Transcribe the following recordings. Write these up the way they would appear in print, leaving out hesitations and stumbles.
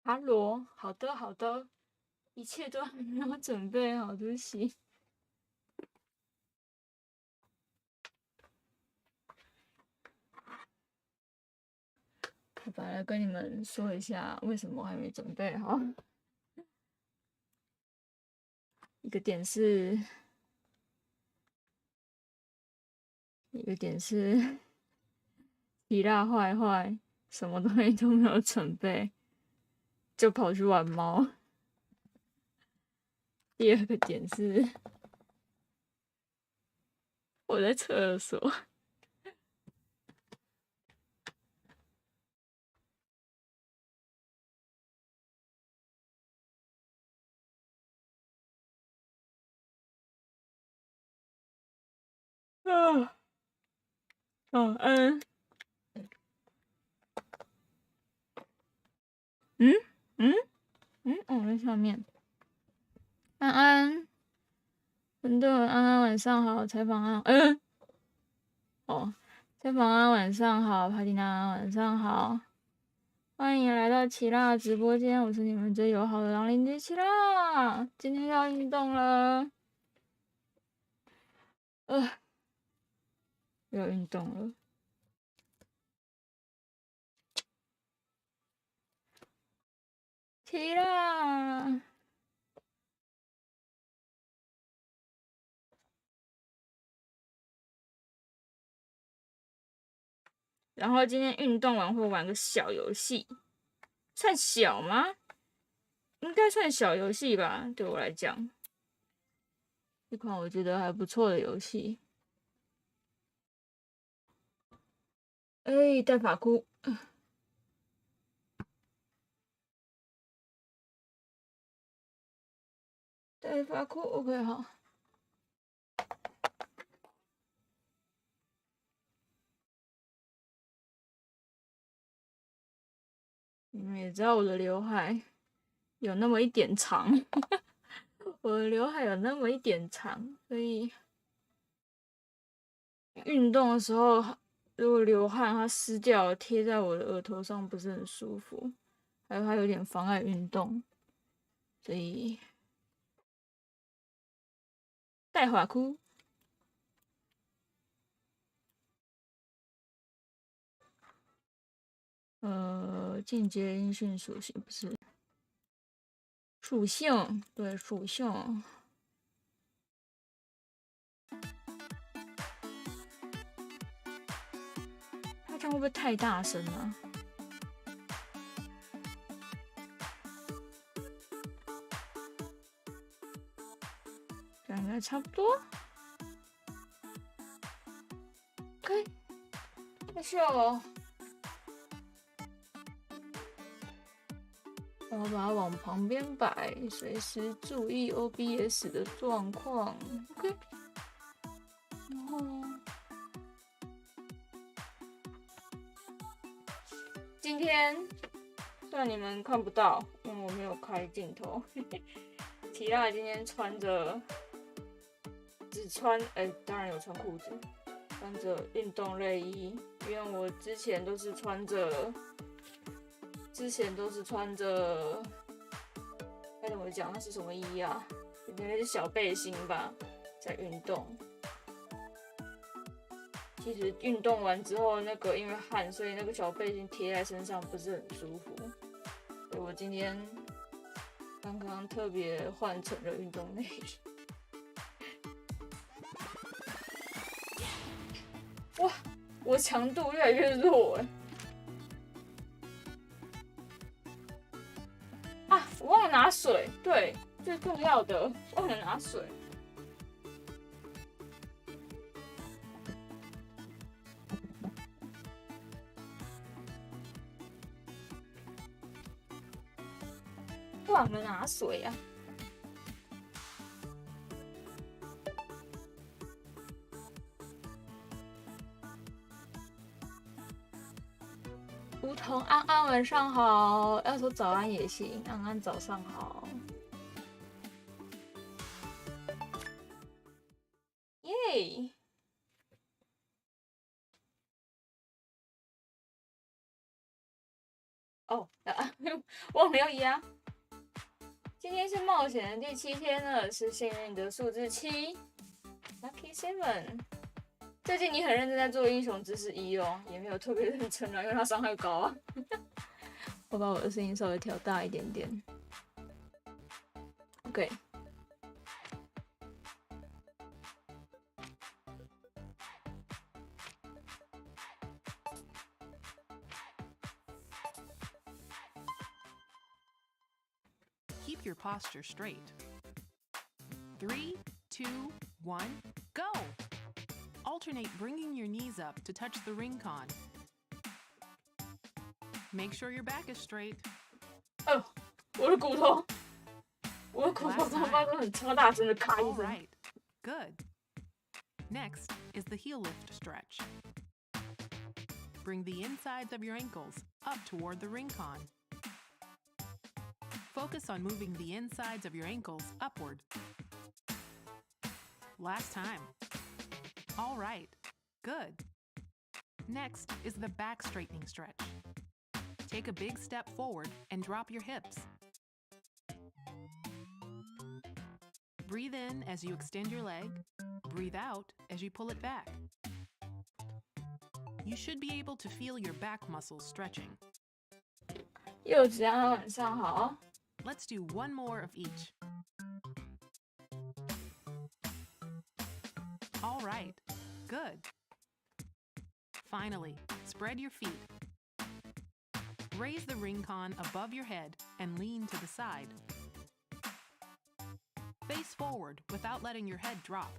哈罗，好的好的，一切都还没有准备好，对不起。我本来跟你们说一下为什么还没准备好。一个点是皮辣坏，什么东西都没有准备，就跑去玩猫。第二个点是我在厕所。我在下面。安安，很多人安安晚上好，采访安采访安晚上好，帕蒂娜晚上好，欢迎来到奇辣直播间，我是你们最友好的狼邻居奇辣，今天要运动了，要运动了。奇辣，然后今天运动完会玩个小游戏，算小吗？应该算小游戏吧，对我来讲，一款我觉得还不错的游戏。带发箍，带发箍 ，OK 好。你们也知道我的刘海有那么一点长，我的刘海有那么一点长，所以运动的时候如果流汗，它湿掉贴在我的额头上不是很舒服，还有它有点妨碍运动，所以带发箍。间接音讯属性不是属性，对属性。它这样会不会太大声啊？这样应该差不多。OK， 优秀。然后把它往旁边摆，随时注意 OBS 的状况。OK， 然后今天虽然你们看不到，因为我没有开镜头。提拉今天穿着只穿当然有穿裤子，穿着运动类衣，因为我之前都是穿着。该怎么讲？那是什么衣啊？应该是小背心吧，在运动。其实运动完之后，因为汗，所以那个小背心贴在身上不是很舒服。所以我今天刚刚特别换成了运动内衣。哇，我强度越来越弱我忘了拿水，对，最重要的，忘了拿水。忘了拿水啊！梧桐安安晚上好，要说早安也行，安安早上好。耶！忘了要压。今天是冒险的第7天了，是幸运的数字7 ，Lucky 7。最近你很认真在做英雄知识1哦，也没有特别认真了，因为它伤害高啊。我把我的声音稍微调大一点点。OK。Keep your posture straight. 3, 2, 1, go! Alternate bringing your knees up to touch the ring con. Make sure your back is straight. 我的骨头怎么发出很超大声的咔一声。 All right, good. Next is the heel lift stretch. Bring the insides of your ankles up toward the ring con. Focus on moving the insides of your ankles upward. Last time. All right, good. Next is the back straightening stretch. Take a big step forward and drop your hips. Breathe in as you extend your leg. Breathe out as you pull it back. You should be able to feel your back muscles stretching. 柚子啊，晚上好。 Let's do one more of each. All right, good. Finally, spread your feet. Raise the ring con above your head and lean to the side. Face forward without letting your head drop.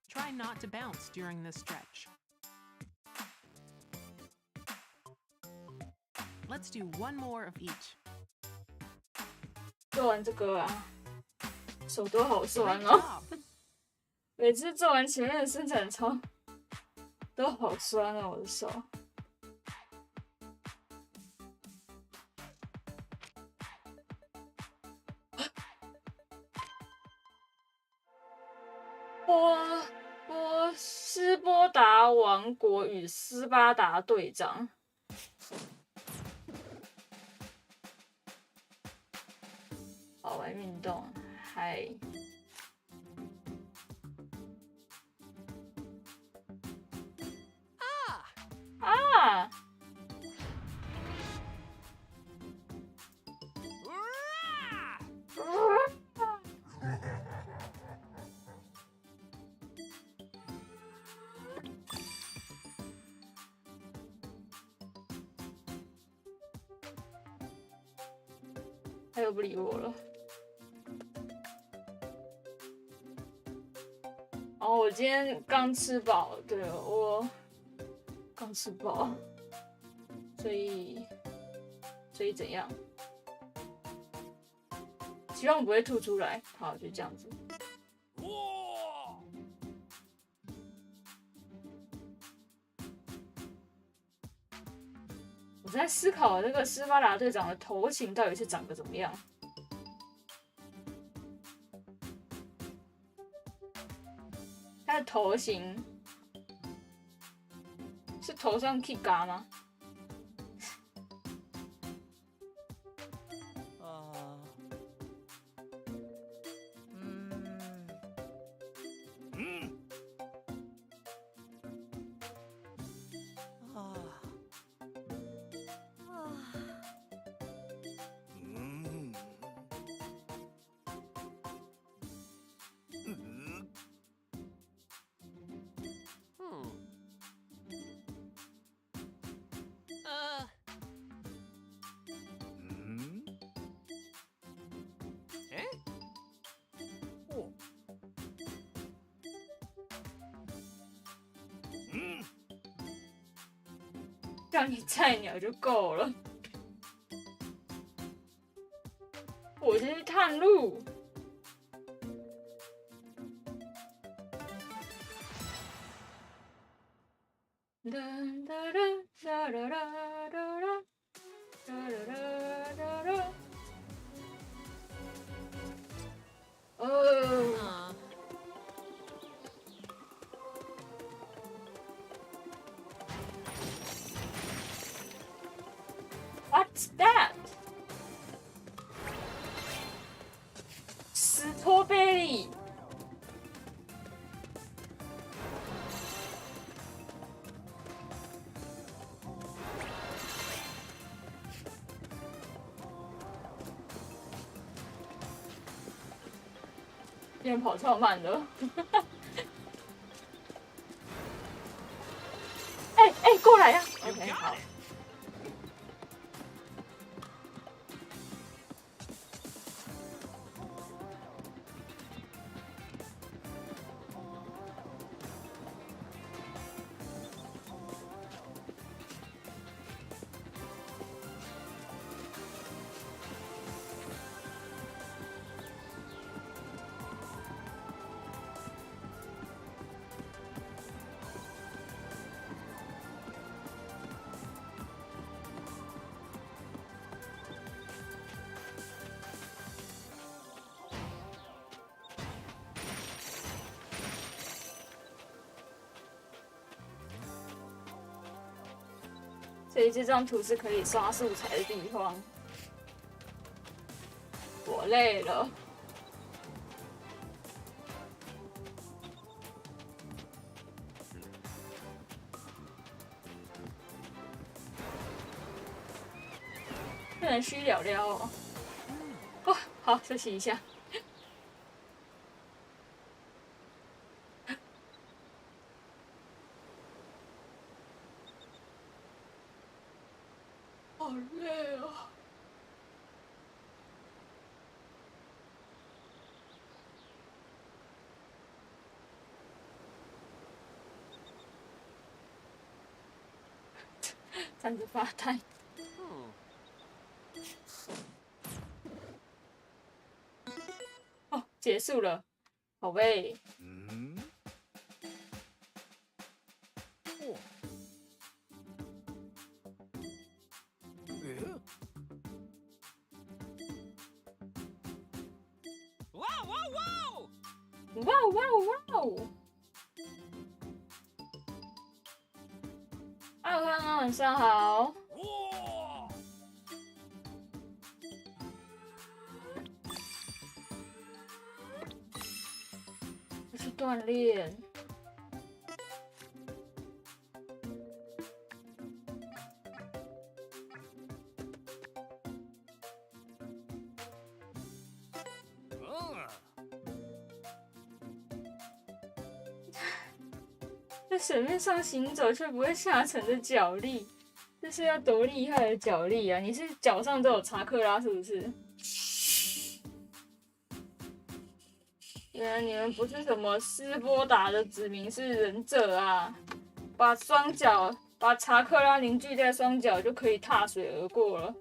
Try not to bounce during this stretch. Let's do one more of each. 做完这个啊，手都好酸 Great 哦。 job. 每次做完前面的伸展操，都好酸啊，我的手。斯波达王国与斯巴达队长。好玩运动，嗨。啊！他又不理我了。哦，我今天刚吃饱，对，我刚吃饱，所以怎样？希望不会吐出来。好，就这样子。我在思考这个斯巴达队长的头型到底是长得怎么样。他的头型是头上 Kiga 吗？让你菜鸟就够了。我先去探路。What's that？ 斯托贝利。今天跑超慢的。哎，过来呀 ！OK， 好。所以这张图是可以刷素材的地方。我累了。不能虚聊聊哦。哦，好，休息一下。好累哦。站着发呆。哦，结束了，好呗。哇哇哇！Hello， 晚上好。我去锻炼。在水面上行走却不会下沉的脚力，这是要多厉害的脚力啊！你是脚上都有查克拉是不是？原来你们不是什么斯波达的子民，是忍者啊！把查克拉凝聚在双脚就可以踏水而过了。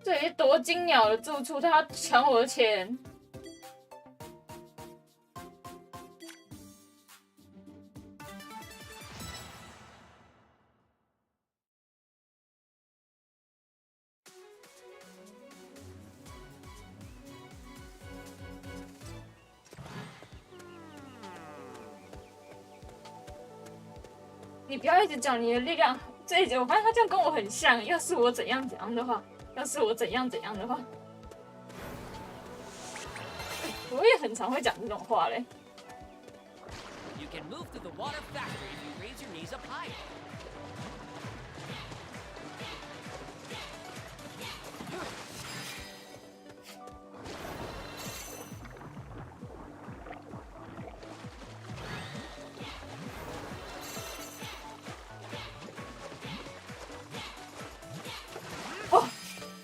这里是夺金鸟的住处，他要抢我的钱。你不要一直讲你的力量，这一集我发现他这样跟我很像。要是我怎样怎样的话，要是我怎样怎样的话，我也很常会讲这种话嘞。You can move to the water faster if you raise your knees up higher.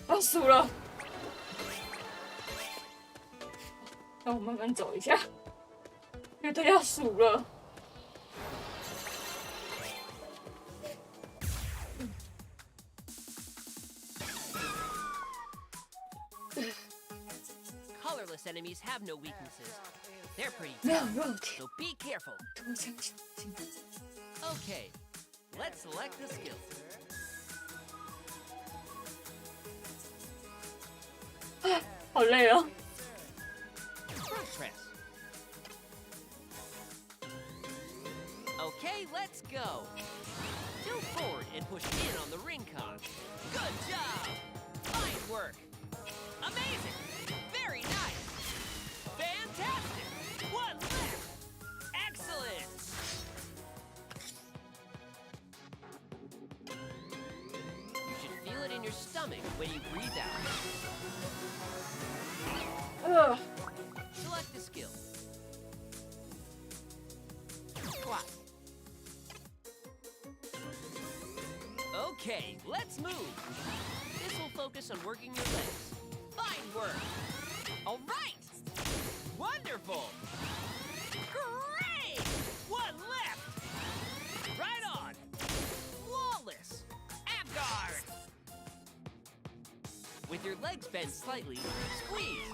要输了，让我慢慢走一下，觉得要输了。Colorless enemies have no weaknesses. They're pretty 没有 tough, 肉体， so be careful. 多相信。 Okay, let's select the skill. 好累哦。 Front press. Okay, let's go. Tilt forward and push in on the ring con. Good job. Fine work. Amazing. Very nice. Fantastic. One left. Excellent. You should feel it in your stomach when you breathe out. Select the skill. Squat. Okay, let's move. This will focus on working your legs. Fine work. All right. Wonderful. Great. One left. Right on. Flawless. Ab guard. With your legs bent slightly, squeeze.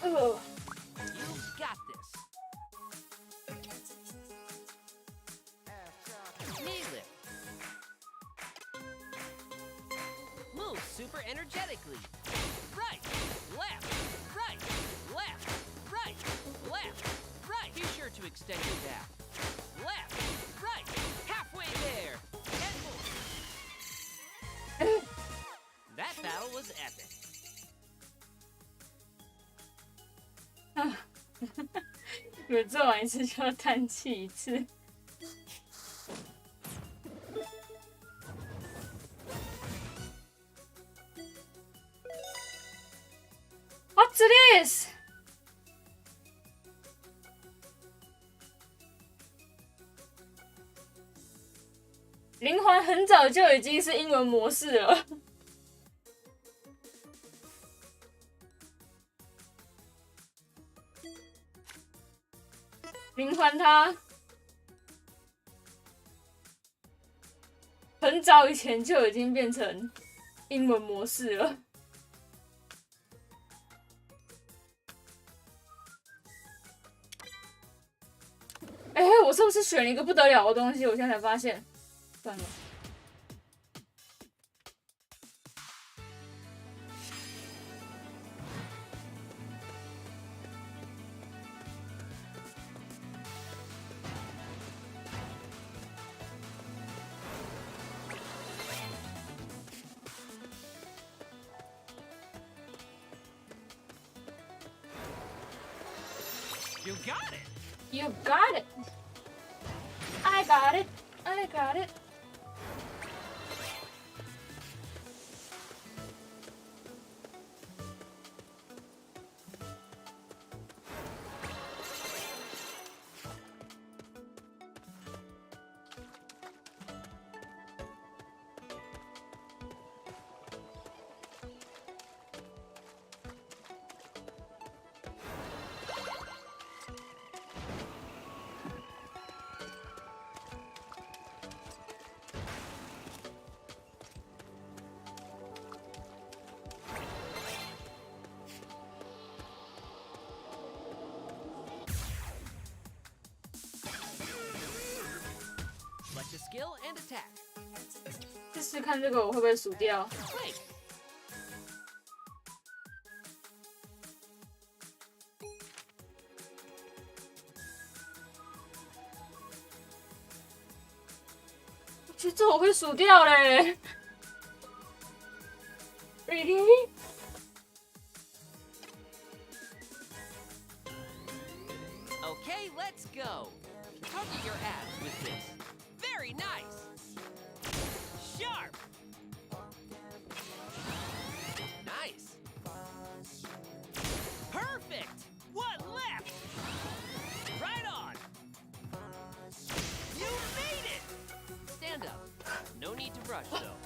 You've got this. Knee lift. Move super energetically. Right, left, right, left, right, left, right. Be sure to extend your back. Left, right, halfway there. And move. That battle was epic. 每做完一次就要叹气一次。What's this? 灵魂很早就已经是英文模式了。灵魂它很早以前就已经变成英文模式了。我是不是选了一个不得了的东西？我现在才发现，算了。You got it. You got it. I got it. I got it. Select a skill and attack. 试试看这个我会不会数掉？ Wait. 我觉得这我会数掉嘞。Really? Okay, let's go. Target your abs with this. Very nice. Sharp. Nice. Perfect. One left. Right on. You made it. Stand up. No need to rush though.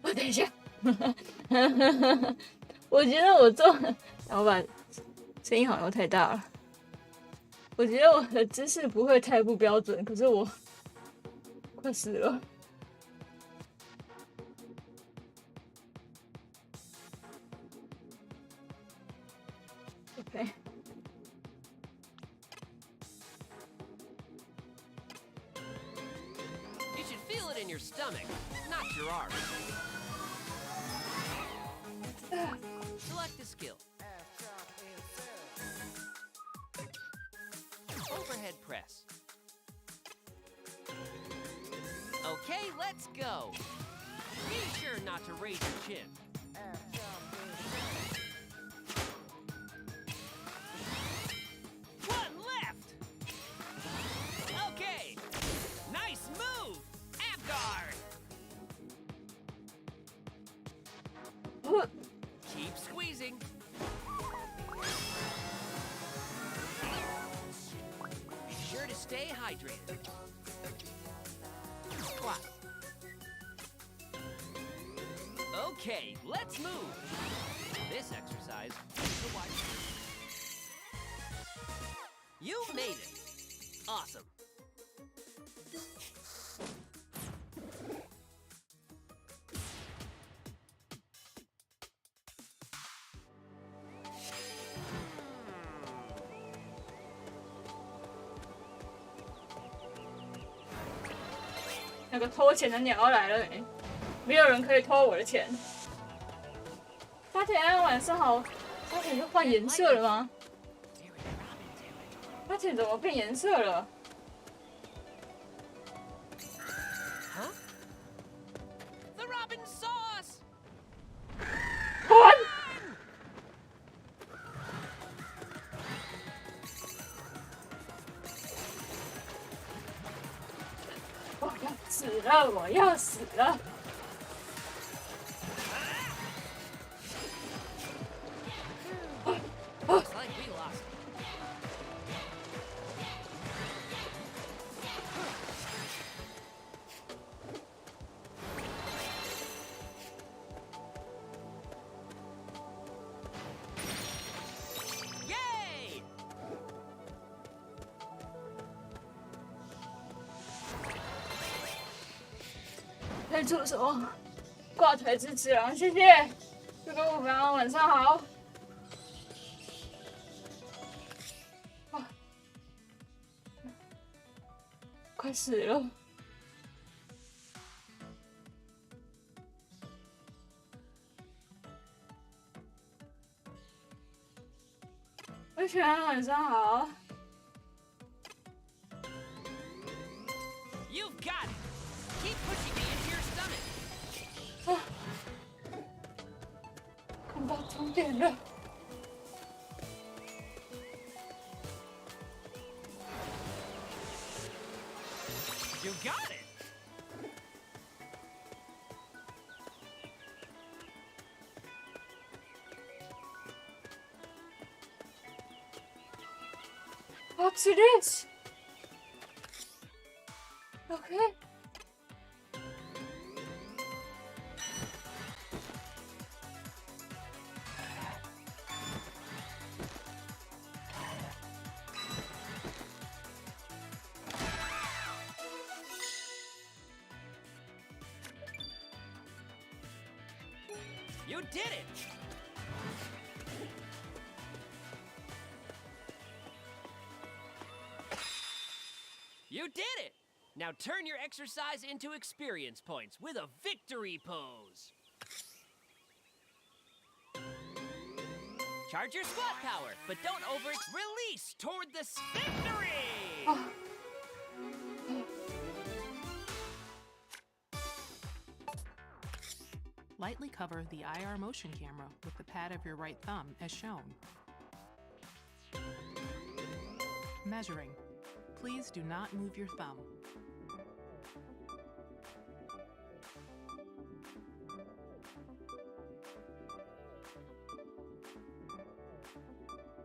我等一下，我觉得我做，老板声音好像太大了。我觉得我的姿势不会太不标准，可是我快死了。Feel it in your stomach, not your arm. Select a skill. Overhead press. Okay, let's go. Be sure not to raise your chin. One left. Okay. Nice move. Ab guard. Keep squeezing. Be sure to stay hydrated. Squat. Okay, let's move. This exercise is the wide. You made it. Awesome. "那个偷钱的鸟要来了没？没有人可以偷我的钱。发田，晚上好。发田就换颜色了吗？发田怎么变颜色了？ Huh? The robin saw us. 滚！我要死了！我要死了！ Looks like we lost. Yay! 可以助手，挂腿支持狼，谢谢。这个我们晚上好。 快死了！我喜欢晚上好。 You've got it. Keep pushing me into your stomach. 啊！看到终点了。 You got it. What's this? Okay. You did it. You did it! Now turn your exercise into experience points with a victory pose. Charge your squat power, but don't release toward the victory! Lightly cover the IR motion camera with the pad of your right thumb as shown. Measuring. Please do not move your thumb.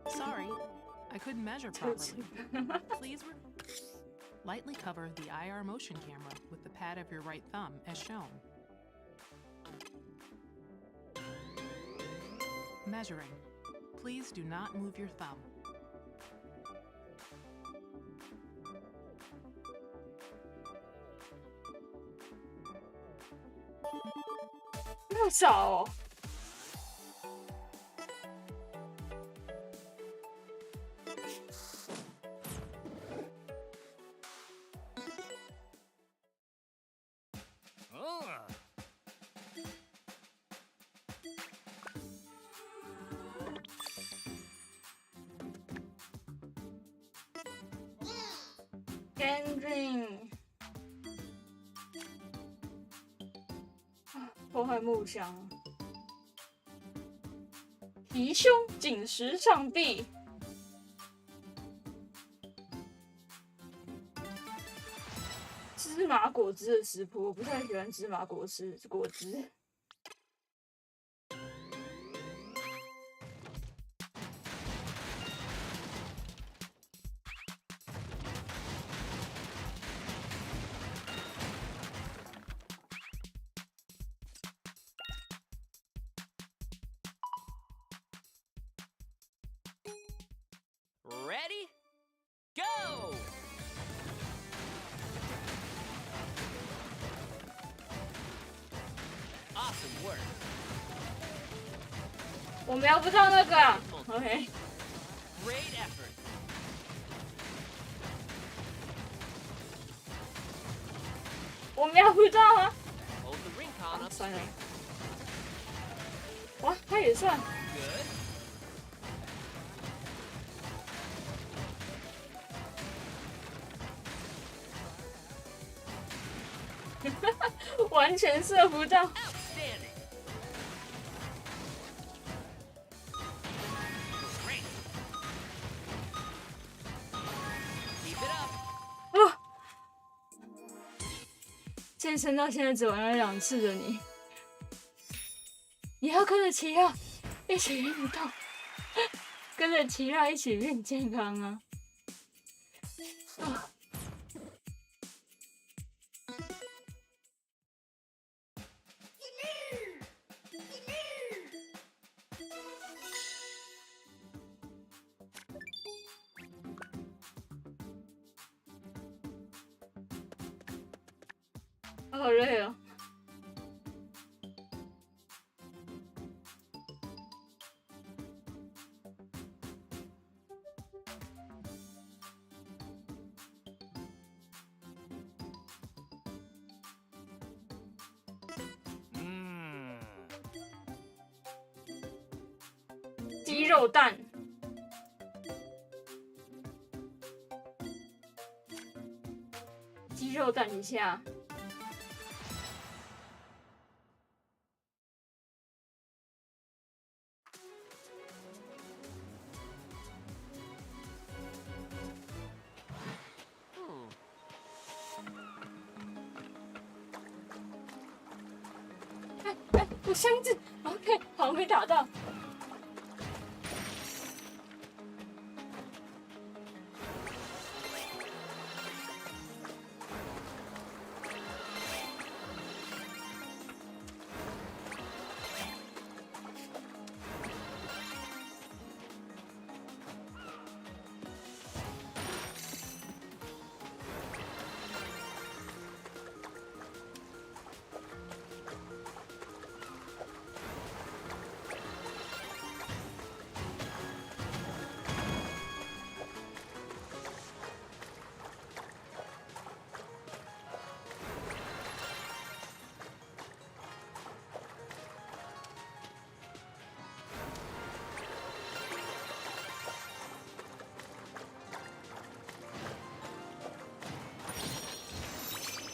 Sorry, I couldn't measure properly. Please lightly cover the IR motion camera with the pad of your right thumb as shown. Measuring. Please do not move your thumb. 那么少哦。Gendrin， 破坏木箱。提胸紧实上臂。芝麻果汁的食谱，我不太喜欢芝麻果汁。Ready? Go! Awesome work. 我瞄不到那个啊。OK。Great effort. 我瞄不到啊。Hold the ring con up 算了 straight. 哇，他也算。 Good. 完全射不到。Outstanding. Great. Keep it up. 啊！健身到现在只玩了2次的你，也要跟着奇亚一起运动，跟着奇亚一起变健康啊！啊！好累哦。鸡肉蛋，鸡肉蛋一下。我箱子 ，OK， 好，没打到。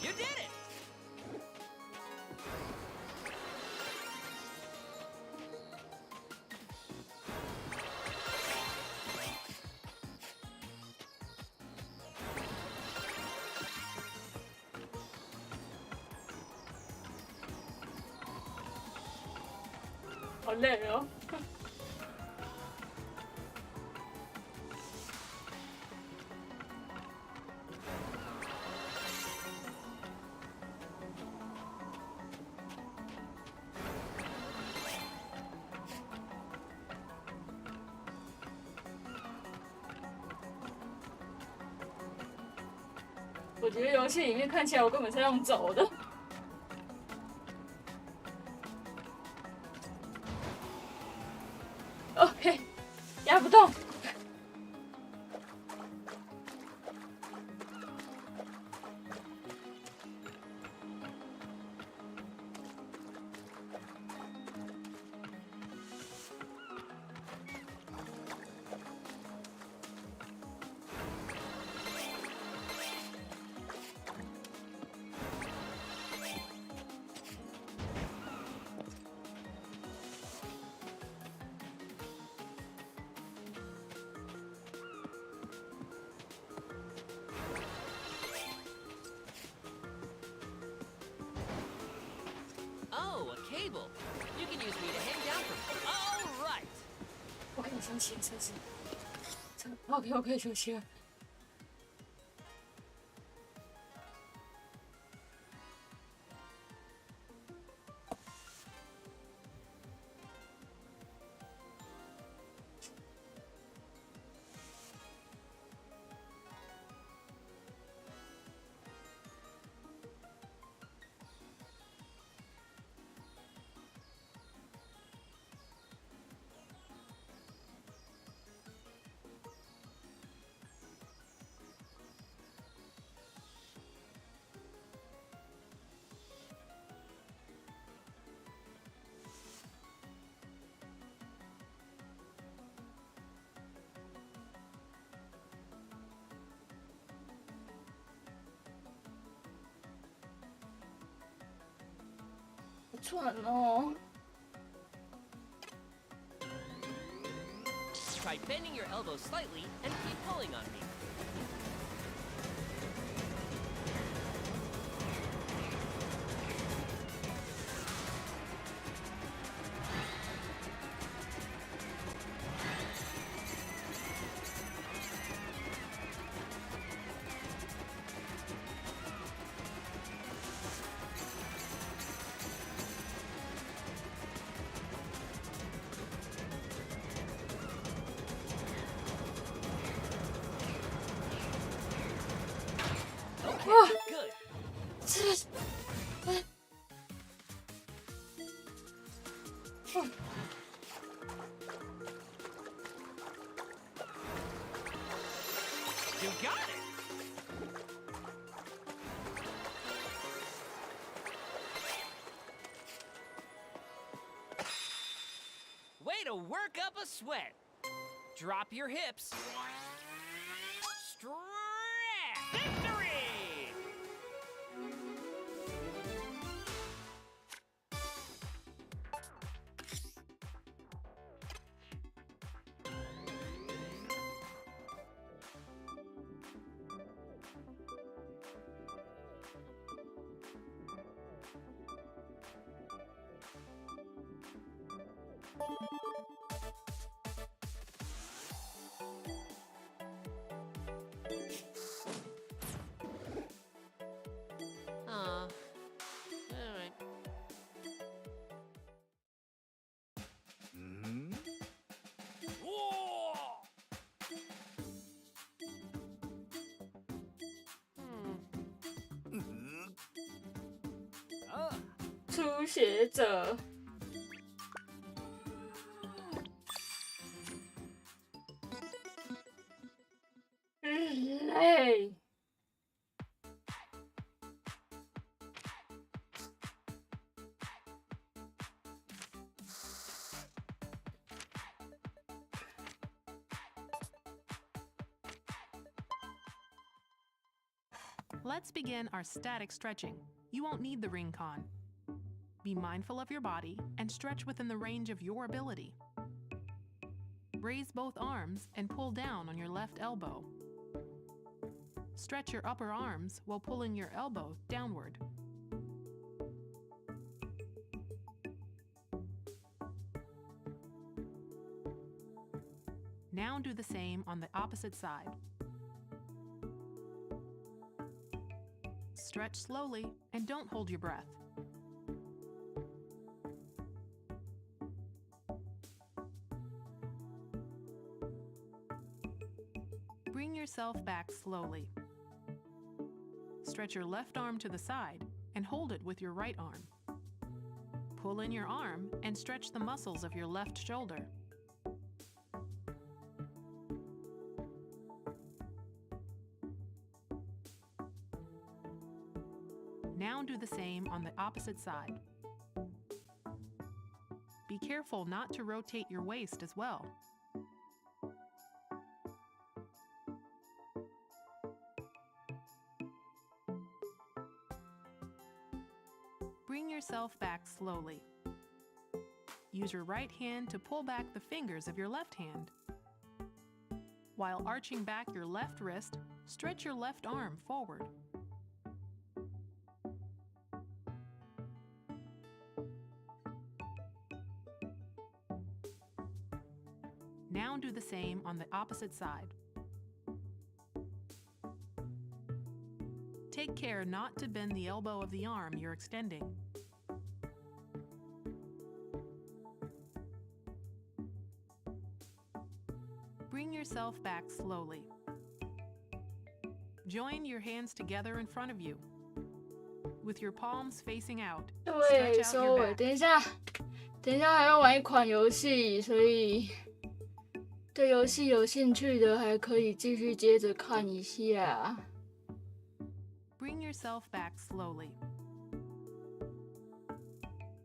You did it! 好累哦。我觉得游戏里面看起来我根本是用走的。OK， 压不动。table. You can use me to hang down from. All right. 我可以休息了，是不是？OK， 我可以休息了。喘哦。 Try bending your elbows slightly and keep pulling on me. Good. 'You got it. Way to work up a sweat. Drop your hips. Stretch. Victory! All right. Whoa! 初学者。累。 Let's begin our static stretching. You won't need the ring con. Be mindful of your body and stretch within the range of your ability. Raise both arms and pull down on your left elbow. Stretch your upper arms while pulling your elbow downward. Now do the same on the opposite side. Stretch slowly and don't hold your breath. Bring yourself back slowly. Stretch your left arm to the side and hold it with your right arm. Pull in your arm and stretch the muscles of your left shoulder. Now do the same on the opposite side. Be careful not to rotate your waist as well. Bring yourself back slowly. Use your right hand to pull back the fingers of your left hand. While arching back your left wrist, stretch your left arm forward. Now do the same on the opposite side. Take care not to bend the elbow of the arm you're extending. Bring yourself back slowly. Join your hands together in front of you. With your palms facing out, 对， stretch out 收 your 尾。 back. 等一下还要玩一款游戏，所以对游戏有兴趣的还可以继续接着看一下。Bring yourself back slowly.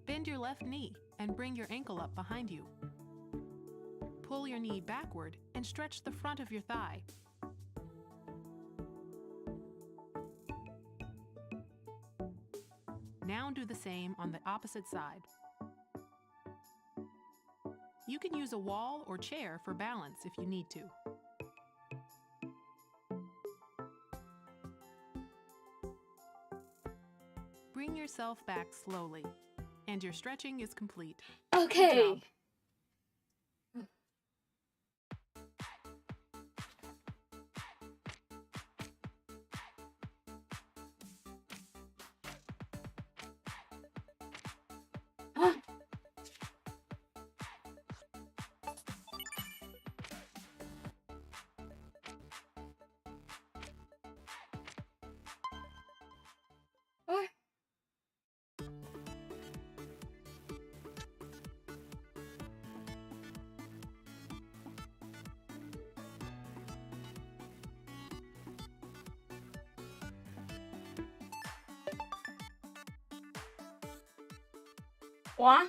Bend your left knee and bring your ankle up behind you. Pull your knee backward and stretch the front of your thigh. Now do the same on the opposite side. You can use a wall or chair for balance if you need to. Bring yourself back slowly, and your stretching is complete. Good OK， job. 哎，哇！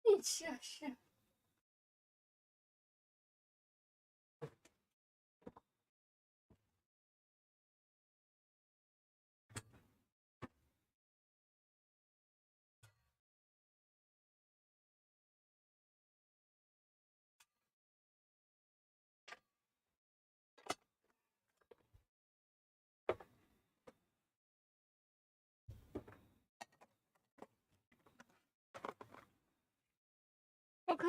一下下。OK，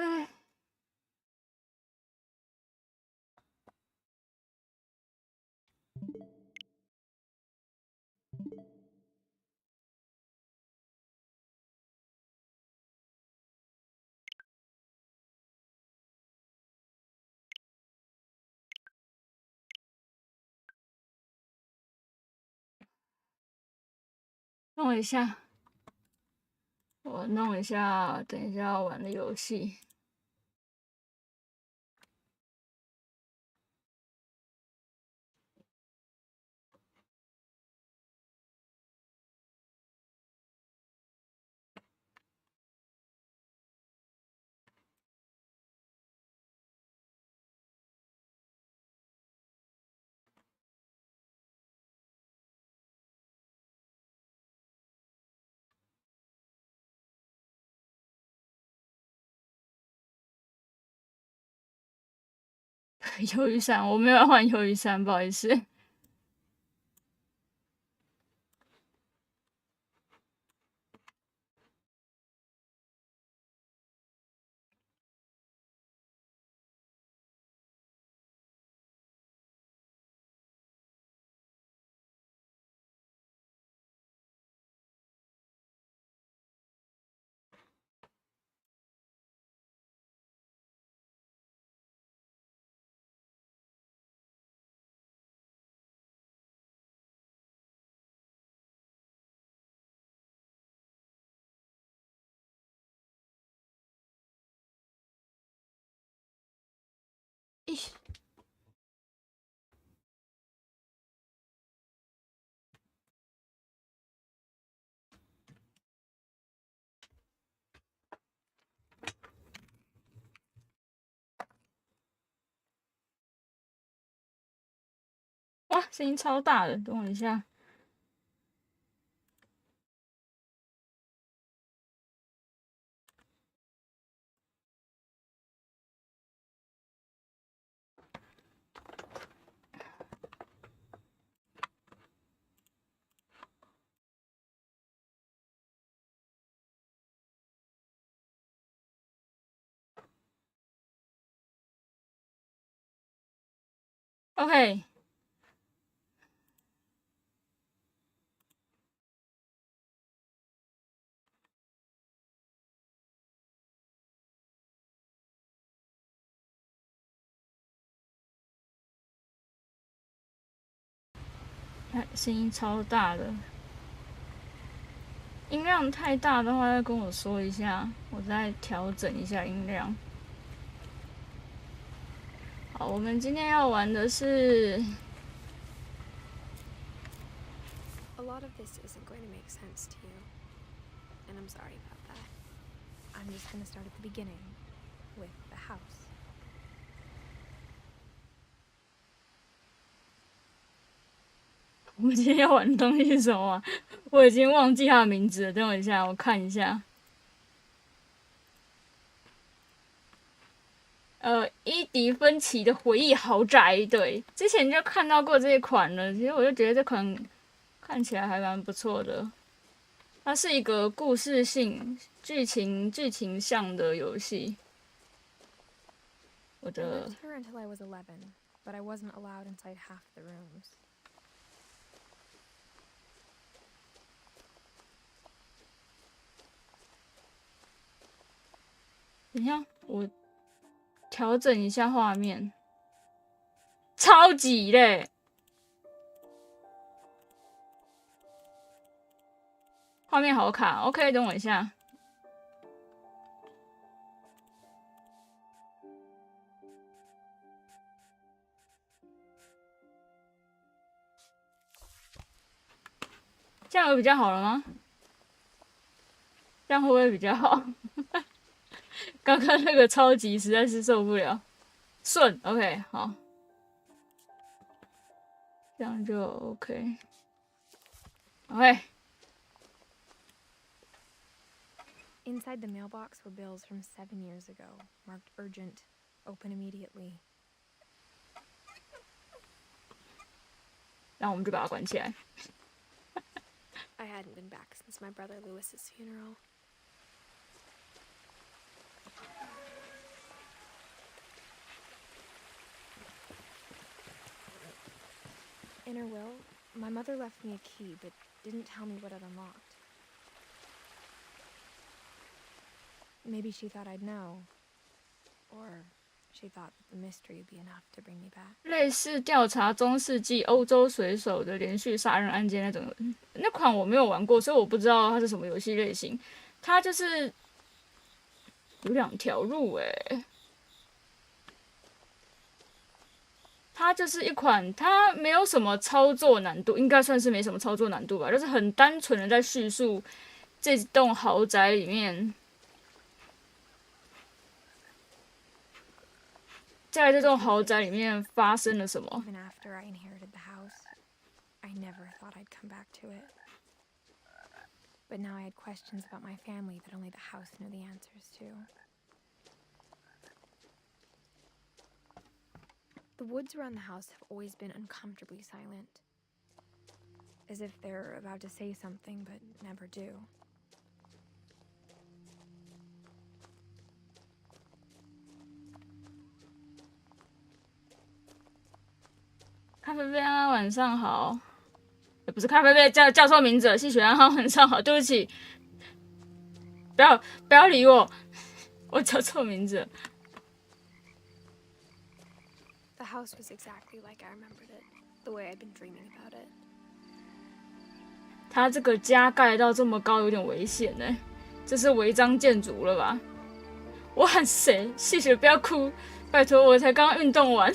弄一下，我弄一下，等一下要玩的游戏。鱿鱼伞，我没有要玩鱿鱼伞，不好意思。咦，哇，声音超大的，等我一下。OK。声音超大的，音量太大的话，再跟我说一下，我再调整一下音量。好，我们今天要玩的是。A lot of this isn't going to make sense to you, and I'm sorry about that. I'm just going to start at the beginning, with the house. 我们今天要玩的东西是什么啊？我已经忘记它的名字了。等我一下，我看一下。伊迪芬奇的回忆豪宅，对，之前就看到过这一款了。其实我就觉得这款看起来还蛮不错的。它是一个故事性、剧情向的游戏。我的。I lived here until I was 11, but I wasn't allowed inside half the rooms. 等一下，我调整一下画面，超级嘞！画面好卡 ，OK， 等我一下。这样有比较好了吗？这样会不会比较好？刚刚那个超级实在是受不了。顺 ，OK， 好，这样就 OK。OK。Inside the mailbox were bills from 7 years ago, marked urgent, open immediately. 然后我们就把它关起来。I hadn't been back since my brother Lewis's funeral. In her will, my mother left me a key, but didn't tell me what it unlocked. Maybe she thought I'd know, or she thought that the mystery would be enough to bring me back. 类似调查中世纪欧洲水手的连续杀人案件那种，那款我没有玩过，所以我不知道它是什么游戏类型。它就是有2条路欸。它就是一款，它没有什么操作难度，应该算是没什么操作难度吧，就是很单纯的在叙述这栋豪宅里面，在这栋豪宅里面发生了什么。Even after I inherited the house, I never thought I'd come back to it. But now I had questions about my family that only the house knew the answers to. The woods around the house have always been uncomfortably silent, as if they're about to say something but never do. 咖啡杯啊，晚上好。不是咖啡杯，叫错名字了。细雪啊，晚上好，对不起。不要理我，我叫错名字了。The house was exactly like I remembered it, the way I'd been dreaming about it. 他这个家盖到这么高，有点危险呢。这是违章建筑了吧？我喊谁？细雪不要哭，拜托，我才刚运动完，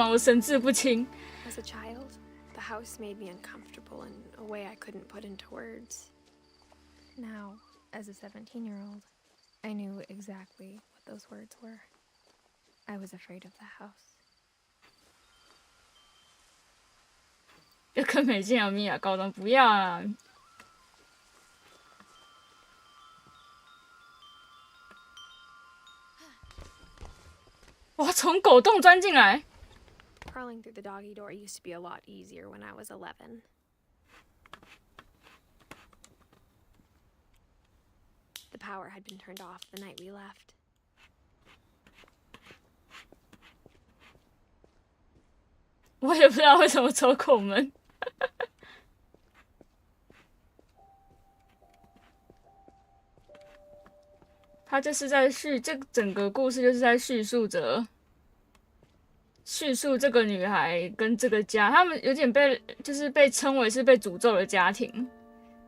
我神志不清。As a child, the house made me uncomfortable in a way I couldn't put into words. Now, as a 17-year-old, I knew exactly what those words were. I was afraid of the house. 要跟美静和米娅高中，不要啊！哇，从狗洞钻进来！ Crawling through the doggy door used to be a lot easier when I was 11. The power had been turned off the night we left. 我也不知道为什么走口门。他就是在这整个故事就是在叙述这个女孩跟这个家，他们有点被称为是被诅咒的家庭。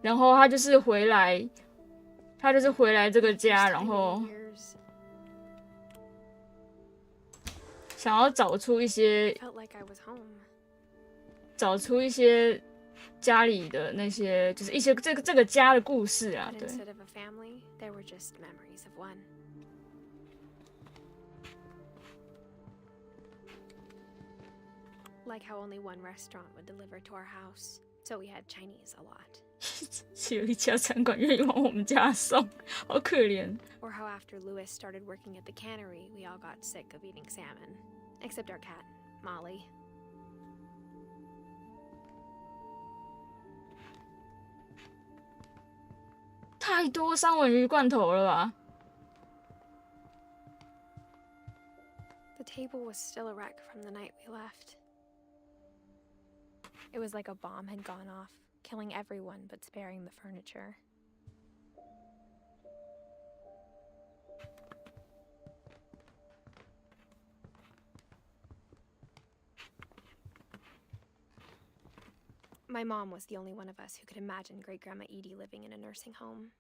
然后他就是回来这个家，然后想要找出一些家里的那些，就是一些这个家的故事啊，对。Like how only one restaurant would deliver to our house, so we had Chinese a lot. 只有一家餐馆愿意往我们家送，好可怜。Or how after Louis started working at the cannery, we all got sick of eating salmon. Except our cat, Molly. 太多三文鱼罐头了吧 The table was still a wreck from the night we left. It was like a bomb had gone off, killing everyone but sparing the furniture. My mom was the only one of us who could imagine Great-Grandma Edie living in a nursing home.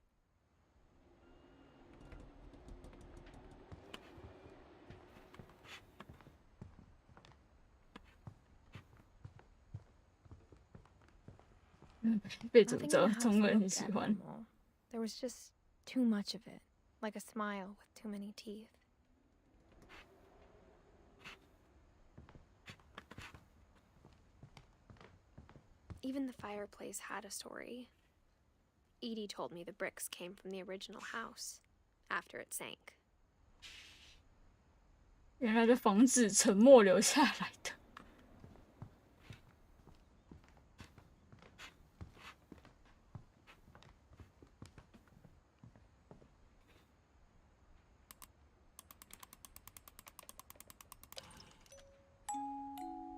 There was just too much of it, like a smile with too many teeth. Even the fireplace had a story. Edie told me the bricks came from the original house after it sank. 原来是防止沉默留下来的。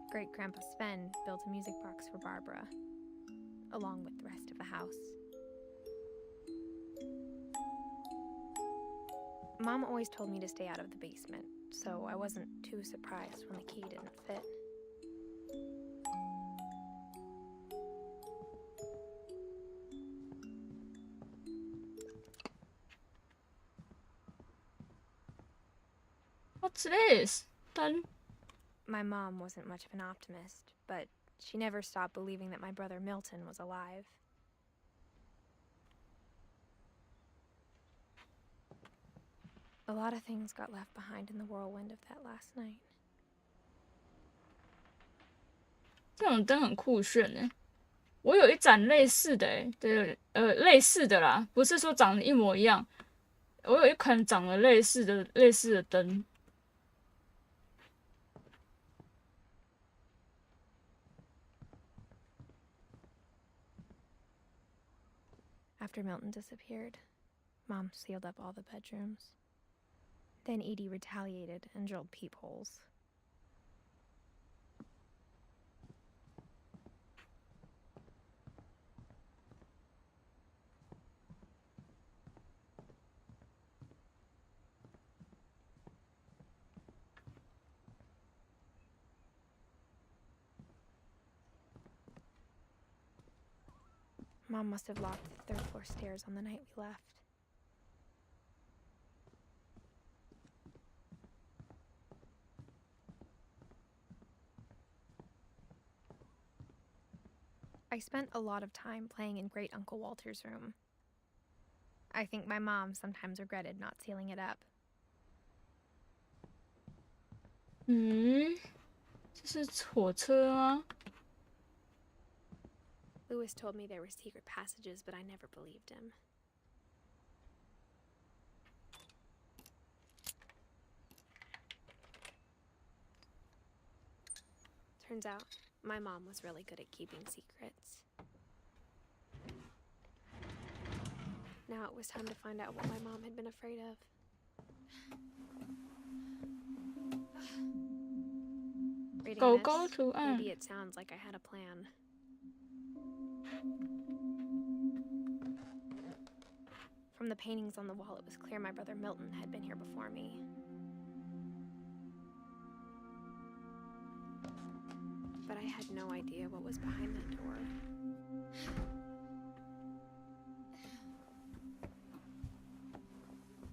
Great-Grandpa Sven built a music box for Barbara, along with the rest of the house. Mom always told me to stay out of the basement, so I wasn't too surprised when the key didn't fit. What's this? My mom wasn't much of an optimist, but she never stopped believing that my brother Milton was alive. A lot of things got left behind in the whirlwind of that last night. 这种灯很酷炫耶！我有一盏类似的耶，对，类似的啦，不是说长得一模一样。我有一款长得类似的灯。After Milton disappeared, Mom sealed up all the bedrooms. Then Edie retaliated and drilled peepholes. Mom must have locked the third floor stairs on the night we left. I spent a lot of time playing in Great Uncle Walter's room. I think my mom sometimes regretted not sealing it up. 这是火车吗？ Louis told me there were secret passages, but I never believed him. Turns out, my mom was really good at keeping secrets. Now it was time to find out what my mom had been afraid of. Reading 狗 this, 狗图案 maybe it sounds like I had a plan. From the paintings on the wall, it was clear my brother Milton had been here before me. But I had no idea what was behind that door.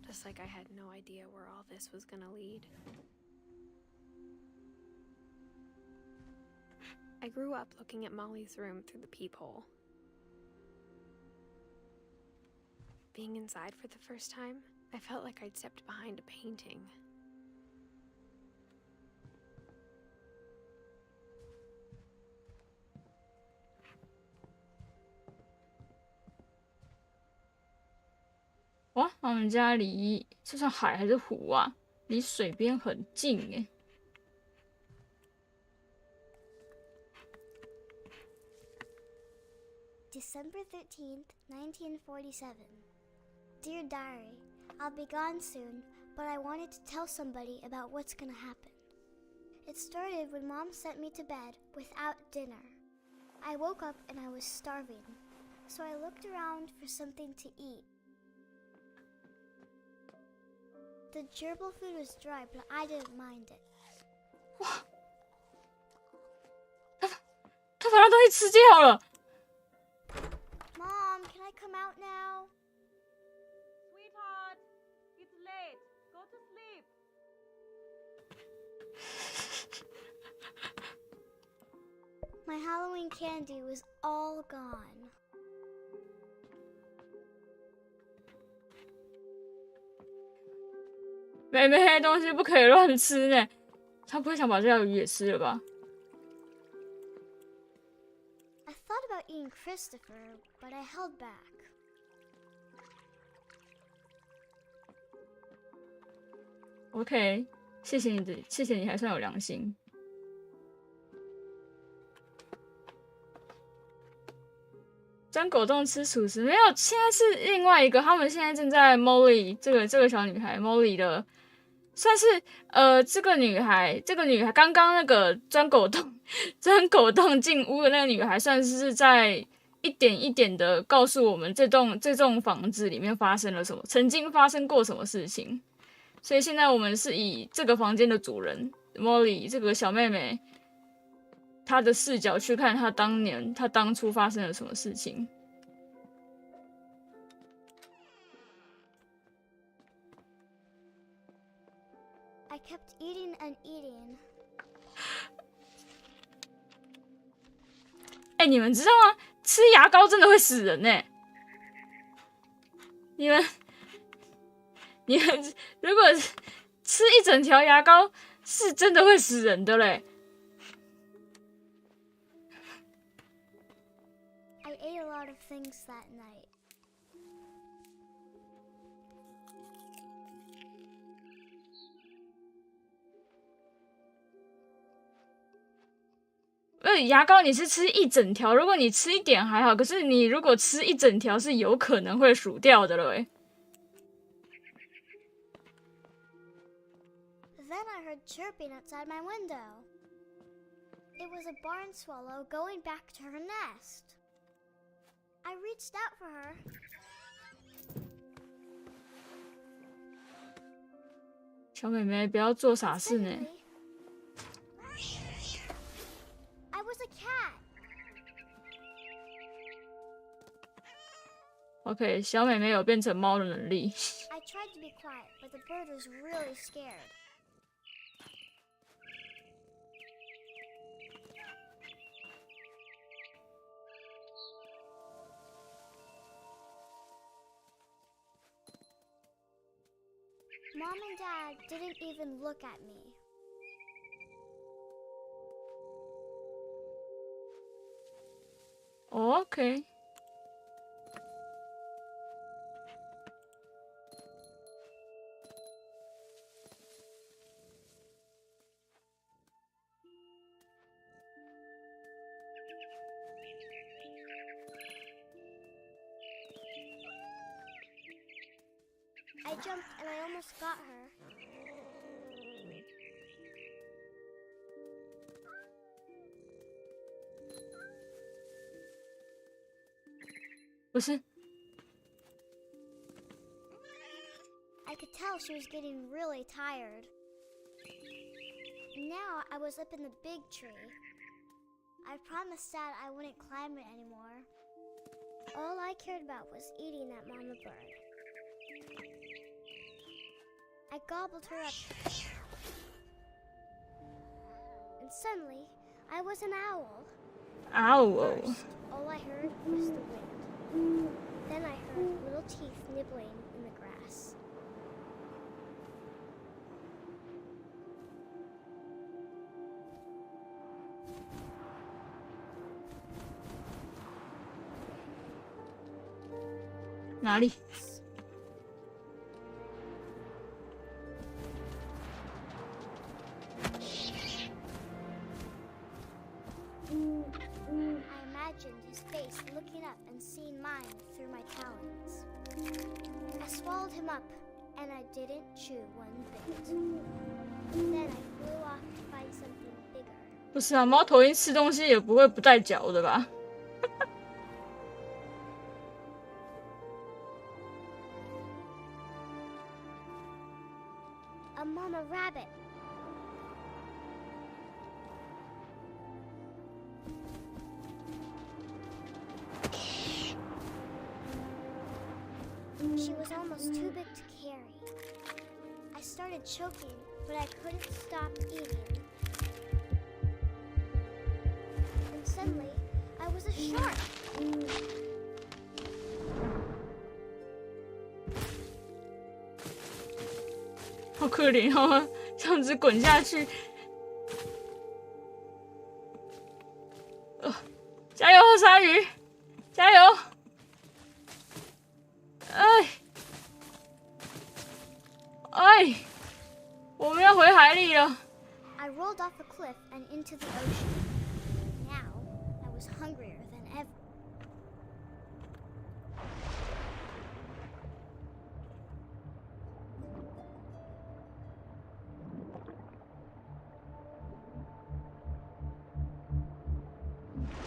Just like I had no idea where all this was gonna lead. I grew up looking at Molly's room through the peephole. Being inside for the first time, I felt like I'd stepped behind a painting.哇，他们家离这算海还是湖啊？离水边很近诶。December 13th, 1947. Dear Diary, I'll be gone soon, but I wanted to tell somebody about what's gonna happen. It started when Mom sent me to bed without dinner. I woke up and I was starving, so I looked around for something to eat. The gerbil food was dry, but I didn't mind it. 他把那东西吃掉了。Mom, can I come out now? Sweetheart, it's late. Go to sleep. My Halloween candy was all gone. 妹妹的东西不可以乱吃呢。他不会想把这条鱼也吃了吧？ I thought about eating Christopher, but I held back. OK， 谢谢你还算有良心。钻狗洞吃薯食没有？现在是另外一个，他们现在正在 Molly 这个小女孩 Molly 的，算是这个女孩刚刚那个钻狗洞进屋的那个女孩，算是在一点一点的告诉我们这栋房子里面发生了什么，曾经发生过什么事情。所以现在我们是以这个房间的主人 Molly 这个小妹妹，她的视角去看她当初发生了什么事情。I kept eating and eating. 欸，你们知道吗？吃牙膏真的会死人欸！你们如果吃一整条牙膏，是真的会死人的嘞。I ate a lot of things that night. 牙膏你是吃一整条，如果你吃一点还好，可是你如果吃一整条是有可能会数掉的了欸。Then I heard chirping outside my window. It was a barn swallow going back to her nest. I reached out for her. 小妹妹不要做傻事呢。 Suddenly, I was a cat. OK， 小妹妹有变成猫的能力。I tried to be quiet, but the bird was really scared. Mom and Dad didn't even look at me. OK。I jumped and I almost got her. 不是。I could tell she was getting really tired. Now I was up in the big tree. I promised Dad I wouldn't climb it anymore. All I cared about was eating that mama bird. I gobbled her up. And suddenly, I was an owl. Owl. First, all I heard was the wind. Then I heard little teeth nibbling in the grass. 哪里？ I imagined his face looking up and seeing mine through my talons. I swallowed him up, and I didn't chew one bit. Then I flew off to find something bigger. 不是啊，猫头鹰吃东西也不会不带嚼的吧？ A mama rabbit. She was almost too big to carry. I started choking, but I couldn't stop eating. And suddenly, I was a shark. 好可怜哦，这样子滚下去。加油，鲨鱼，加油！哎，我们要回海里了。 I rolled off a cliff and into the ocean. Now, I was hungrier than ever.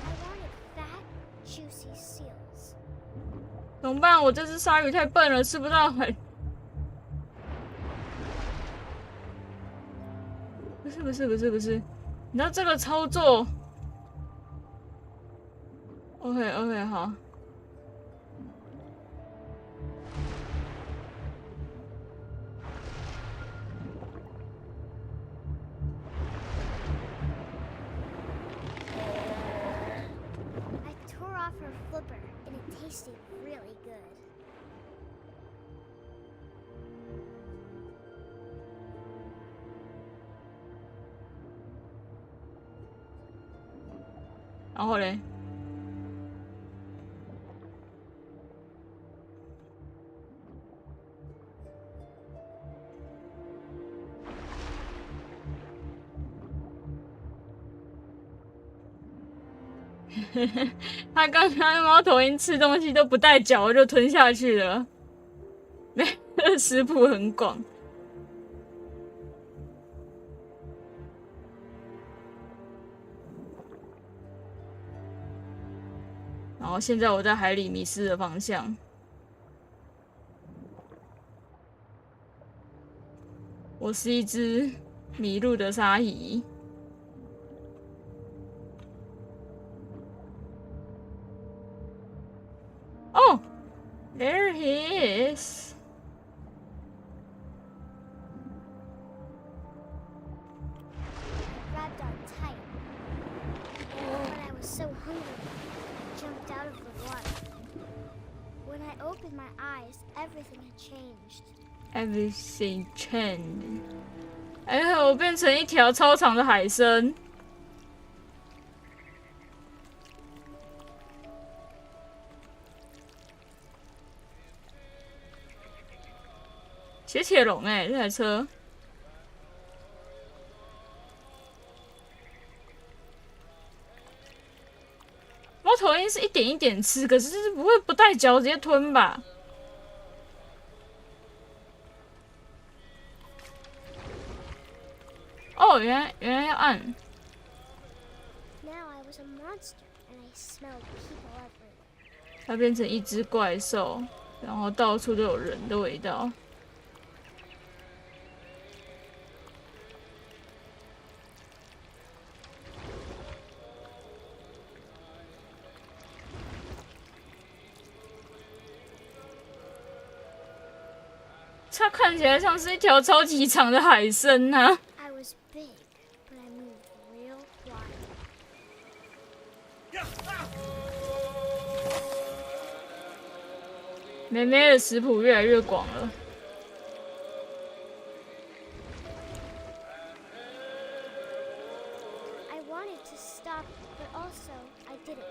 I wanted fat, juicy seals. 怎么办？我这只鲨鱼太笨了，吃不到很。不是，你知道这个操作 ？OK， 好。I tore off her flipper, and it tasted really good. 然后嘞，他刚刚猫头鹰吃东西都不带嚼就吞下去了，食谱很广。 然后现在我在海里迷失了方向。我是一只迷路的鲨鱼。Oh, there he is. Grabbed on tight. But I was so hungry, I jumped out of the water. When I opened my eyes, everything had changed. Everything changed. 哎呀，我变成一条超长的海参。雪铁龙哎，这台车。猫头鹰是一点一点吃，可是是不会不带嚼直接吞吧？哦，原来要按。Now I was a monster, and I smelled people everywhere. 它变成一只怪兽，然后到处都有人的味道。它看起来像是一条超级长的海参啊！ I was big, but I moved real quiet. 妹妹的食谱越来越广了。I wanted to stop, but also I didn't.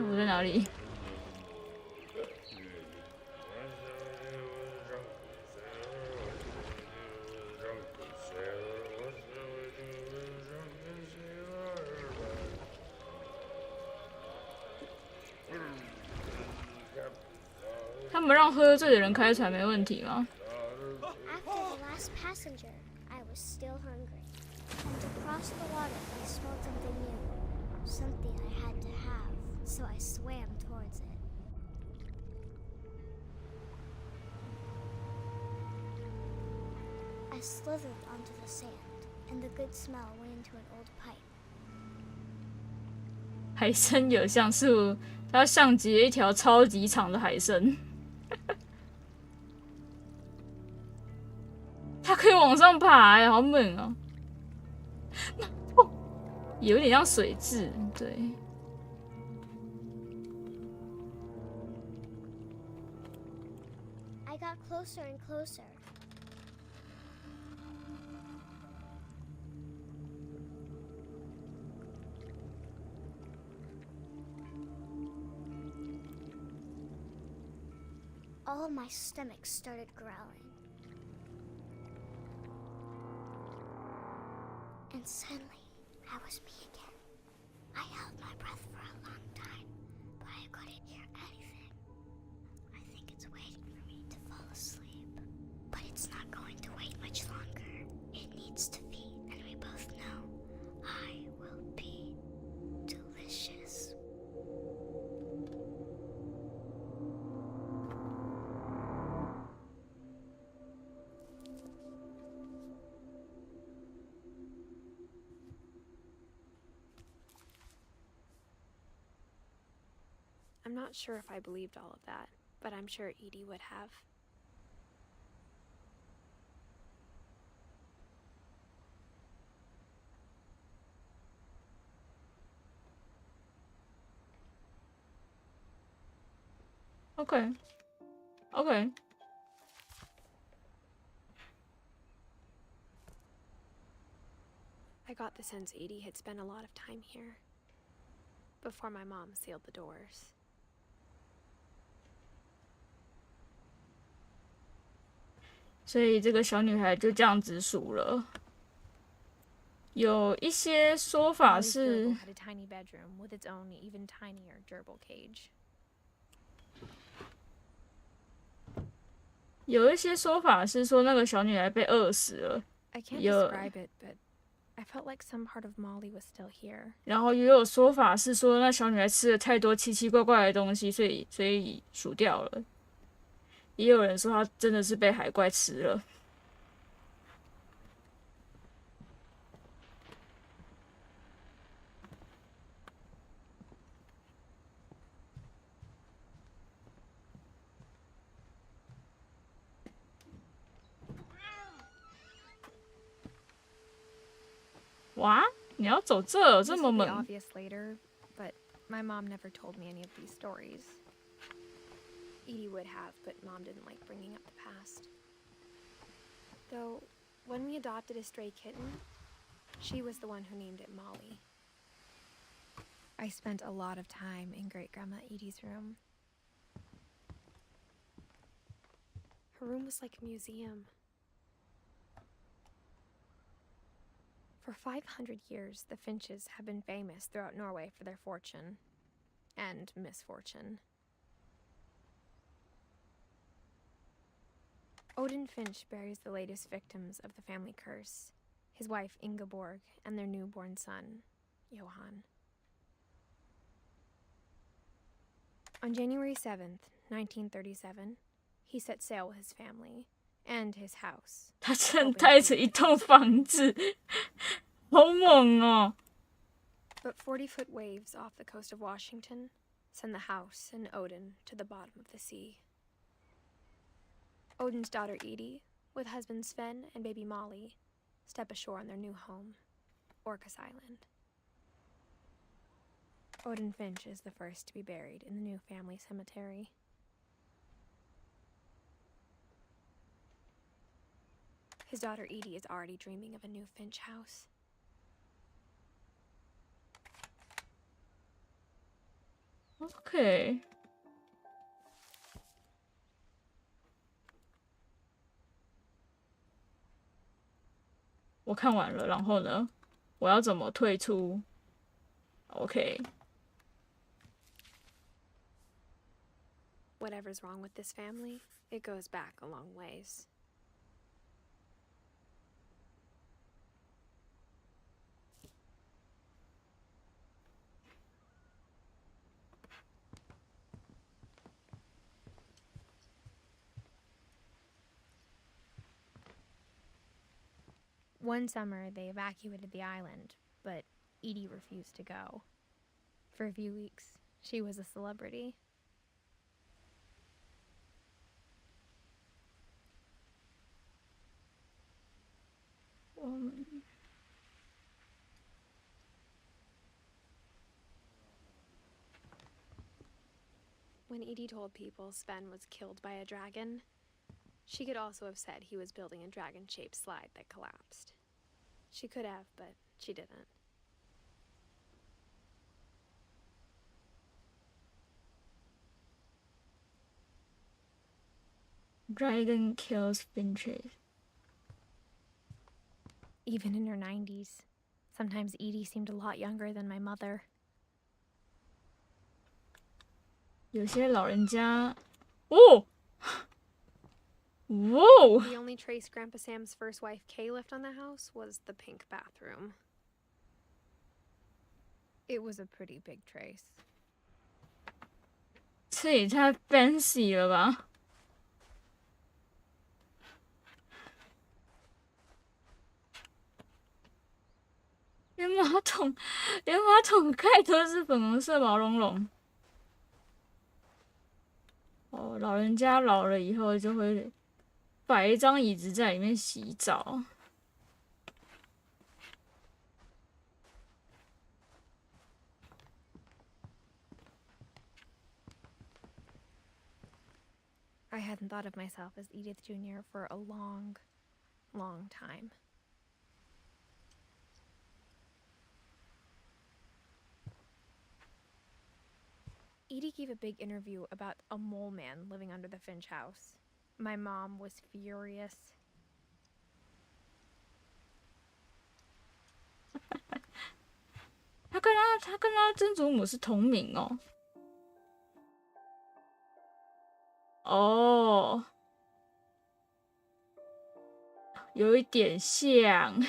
我在哪里？他们让喝醉的人开船没问题吗？ After the last passenger, I was still hungry. And across the water, I smelled something new. Something I had to have, so I swam towards it. I slithered onto the sand, and the good smell went into an old pipe. 海参有像素，它像极了一条超级长的海参。它可以往上爬哎，好猛哦！哦，有点像水蛭，对。I got closer and closer. All of my stomach started growling. And suddenly, I was me again. I held my breath for a long time, but I couldn't hear anything. I think it's waiting for me to fall asleep. But it's not going to wait much longer. It needs to feed, and we both know I will be delicious. I'm not sure if I believed all of that, but I'm sure Edie would have. OK， OK。I got the sense Edie had spent a lot of time here before my mom sealed the doors. 所以这个小女孩就这样子数了。有一些说法 Molly's 是 gerbil had a tiny bedroom with its own even tinier gerbil cage. 有一些说法是说那个小女孩被饿死了， I can't Yeah. describe it, but I felt like some part of Molly was still here. 然后也有说法是说那小女孩吃了太多奇奇怪怪的东西，所以数掉了。也有人说她真的是被海怪吃了。哇，你要走这 This 么 will be 猛？ obvious later, but my mom never told me any of these stories. Edie would have, but Mom didn't like bringing up the past. Though, when we adopted a stray kitten, she was the one who named it Molly. I spent a lot of time in Great-Grandma Edie's room. Her room was like a museum. For 500 years, the finches have been famous throughout Norway for their fortune and misfortune. Odin Finch buries the latest victims of the family curse, his wife Ingeborg and their newborn son, Johan. On January 7th, 1937, he set sail with his family and his house. 他正带着一栋房子，好猛哦！ But 40-foot waves off the coast of Washington send the house and Odin to the bottom of the sea. Odin's daughter Edie, with husband Sven and baby Molly, step ashore on their new home, Orcas Island. Odin Finch is the first to be buried in the new family cemetery. His daughter Edie is already dreaming of a new Finch house. OK， 我看完了，然后呢，我要怎么退出 ？OK， Whatever's wrong with this family, it goes back a long ways. One summer, they evacuated the island, but Edie refused to go. For a few weeks, she was a celebrity. When Edie told people Sven was killed by a dragon, she could also have said he was building a dragon-shaped slide that collapsed. She could have, but she didn't. Dragon kills finches. Even in her 90s, sometimes Edie seemed a lot younger than my mother. 有些老人家，哦，哇 The only trace Grandpa Sam's first wife Kay left on the house was the pink bathroom. It was a pretty big trace. 这也太 fancy 了吧！连马桶盖都是粉红色毛茸茸。哦，老人家老了以后就会摆一张椅子在里面洗澡。I hadn't thought of myself as Edith Jr. for a long, long time. Edie gave a big interview about a mole man living under the Finch house. My mom was furious. 他跟他曾祖母是同名哦。哦，有一点像，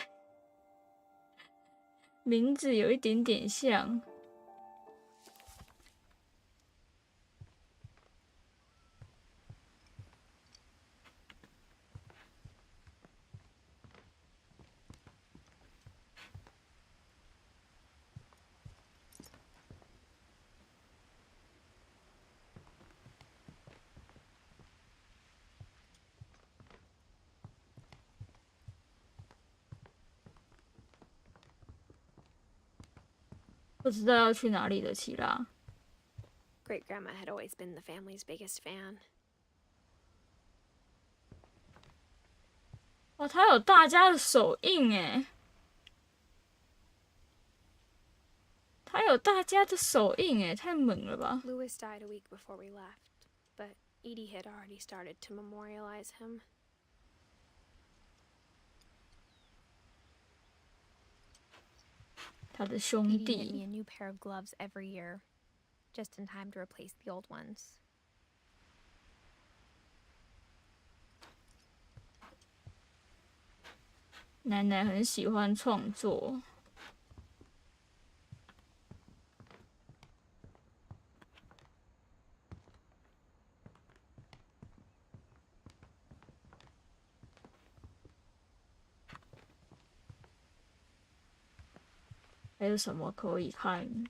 名字有一点点像。不知道要去哪里的奇拉。Great Grandma had always been the family's biggest fan. 哇，他有大家的手印哎！他有大家的手印哎，太猛了吧 Louis died a week before we left, but Edie had already started to memorialize him. 他的兄 Edie knit me 弟。 a new pair of gloves every year, just in time to replace the old ones. 奶奶很喜欢创作。还有什么可以看？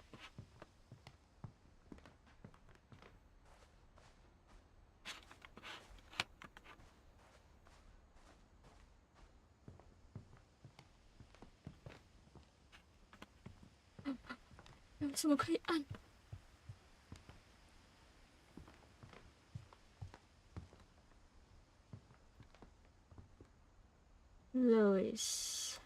有什么可以按？Louis，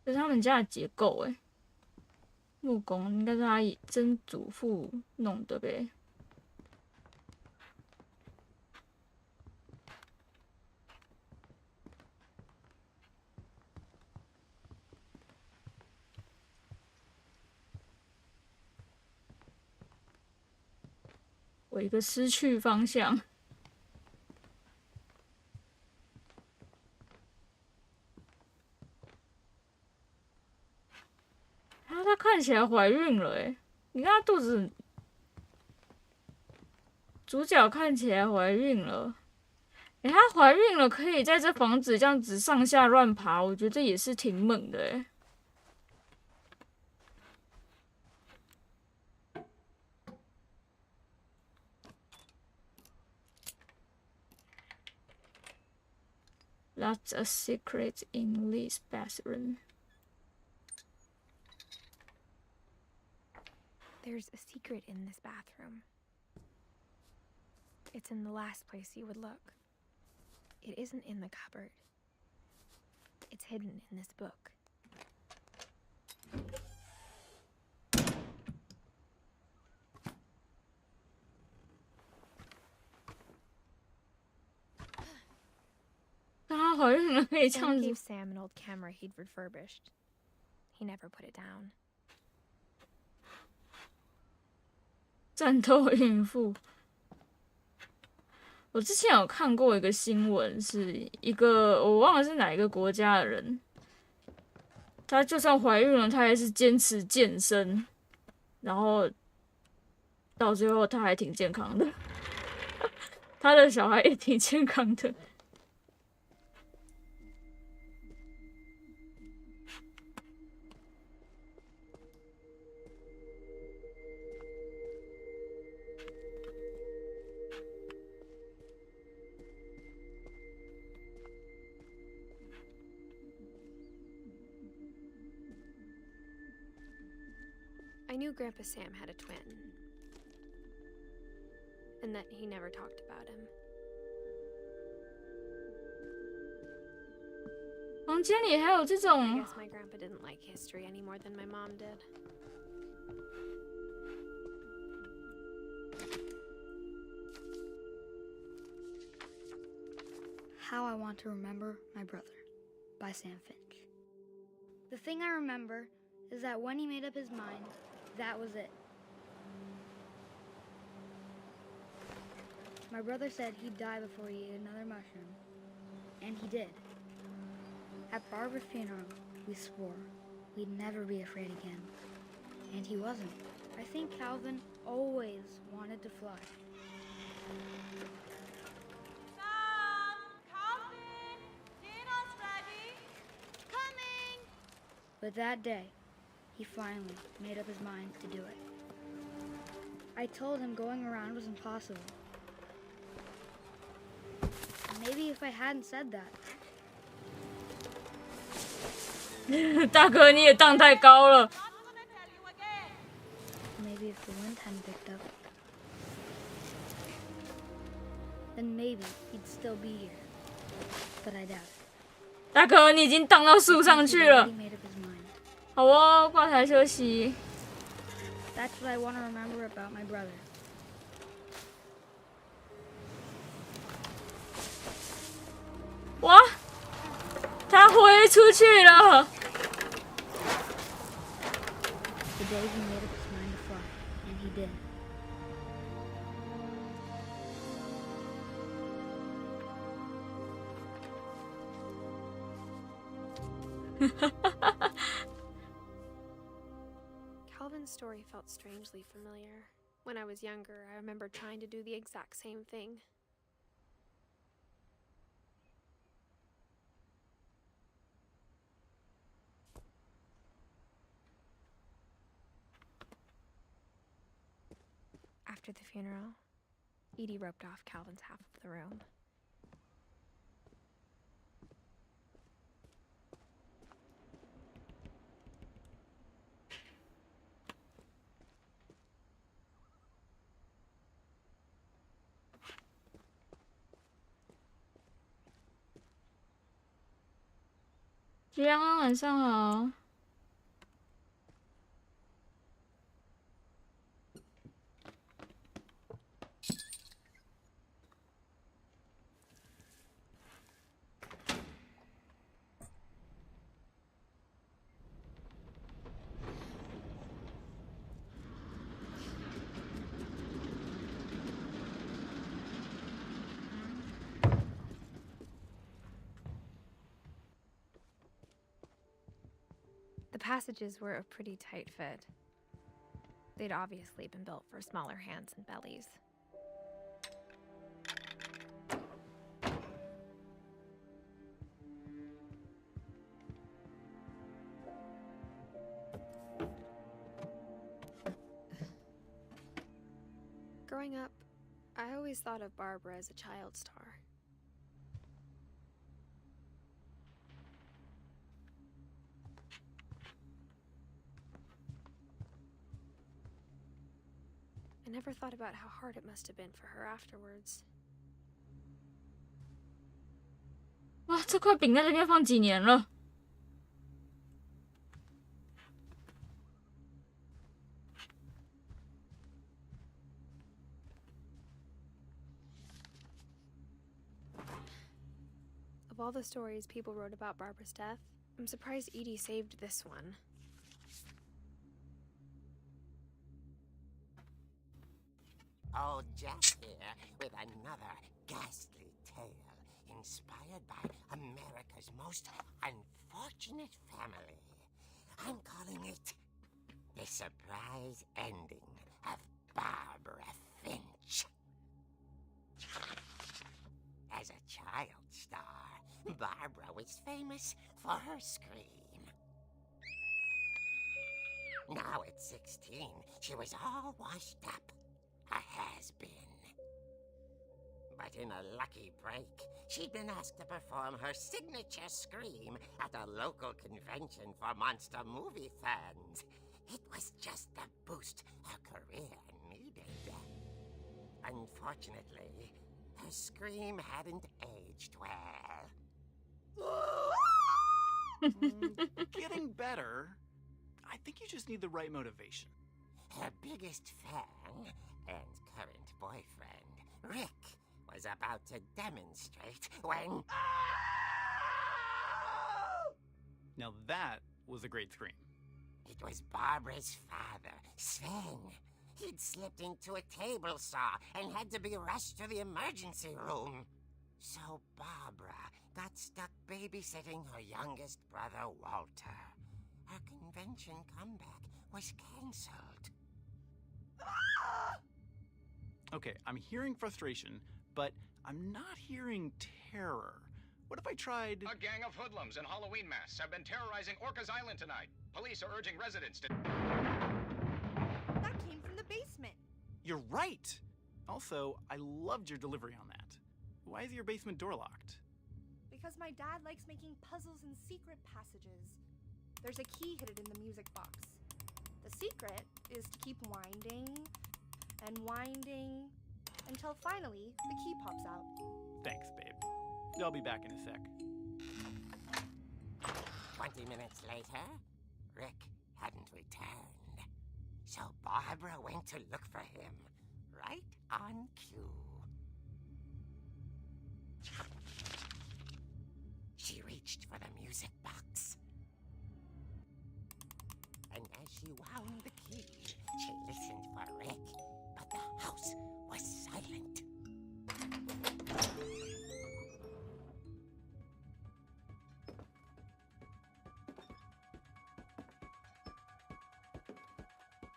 这是他们家的结构哎，木工应该是他曾祖父弄的呗。我一个失去方向。她看起来怀孕了欸，你看她肚子，主角看起来怀孕了。欸，她怀孕了，可以在这房子这样子上下乱爬，我觉得也是挺猛的欸。Lots of secrets in this bathroom. There's a secret in this bathroom. It's in the last place you would look. It isn't in the cupboard. It's hidden in this book.她怀孕了，可以这 Sam 样 gave 子。 Sam an old camera he'd refurbished. He never put it down. 战斗孕妇。我之前有看过一个新闻，是一个我忘了是哪一个国家的人，她就算怀孕了，她还是坚持健身，然后到最后她还挺健康的，她的小孩也挺健康的。I knew Grandpa Sam had a twin, and that he never talked about him. 房间里还有这 I 种 guess my grandpa didn't like history any more than my mom did. How I Want to Remember My Brother by Sam Finch. The thing I remember is that when he made up his mind, that was it. My brother said he'd die before he ate another mushroom, and he did. At Barbara's funeral, we swore we'd never be afraid again, and he wasn't. I think Calvin always wanted to fly. Calvin, dinner's ready. Coming. But that day, he finally made up his mind to do it. I told him going around was impossible. Maybe if I hadn't said that, 大哥你也荡太高了。 Not gonna tell you again. maybe if the wind hadn't picked up, then maybe he'd still be here. But I doubt it. 大哥你已经荡到树上 He'd 去了 already。made up his mind. 好哦，挂台休息。 That's what I want to remember about my brother. 哇，他活出去了。The day he made up his mind to fly, and he did. Calvin's story felt strangely familiar. When I was younger, I remember trying to do the exact same thing. After the funeral, Edie roped off Calvin's half of the room.吉安，晚上好。The passages were a pretty tight fit. They'd obviously been built for smaller hands and bellies. Growing up, I always thought of Barbara as a child star. I never thought about how hard it must have been for her afterwards. 哇，这块饼在这边放几年了？ Of all the stories people wrote about Barbara's death, I'm surprised Edie saved this one. Old Jack here with another ghastly tale inspired by America's most unfortunate family. I'm calling it The Surprise Ending of Barbara Finch. As a child star, Barbara was famous for her scream. Now at 16, she was all washed up. A has-been. But in a lucky break, she'd been asked to perform her signature scream at a local convention for monster movie fans. It was just the boost her career needed. Unfortunately, her scream hadn't aged well. Getting better. I think you just need the right motivation. Her biggest fan and current boyfriend, Rick, was about to demonstrate when... Now that was a great scream. It was Barbara's father, Sven. He'd slipped into a table saw and had to be rushed to the emergency room. So Barbara got stuck babysitting her youngest brother, Walter. Her convention comeback was cancelled. Okay, I'm hearing frustration, but I'm not hearing terror. What if I tried... A gang of hoodlums in Halloween masks have been terrorizing Orcas Island tonight. Police are urging residents to... That came from the basement. You're right! Also, I loved your delivery on that. Why is your basement door locked? Because my dad likes making puzzles and secret passages. There's a key hidden in the music box. The secret is to keep winding and winding until finally the key pops out. Thanks, babe. I'll be back in a sec. 20 minutes later, Rick hadn't returned. So Barbara went to look for him, right on cue. She reached for the music box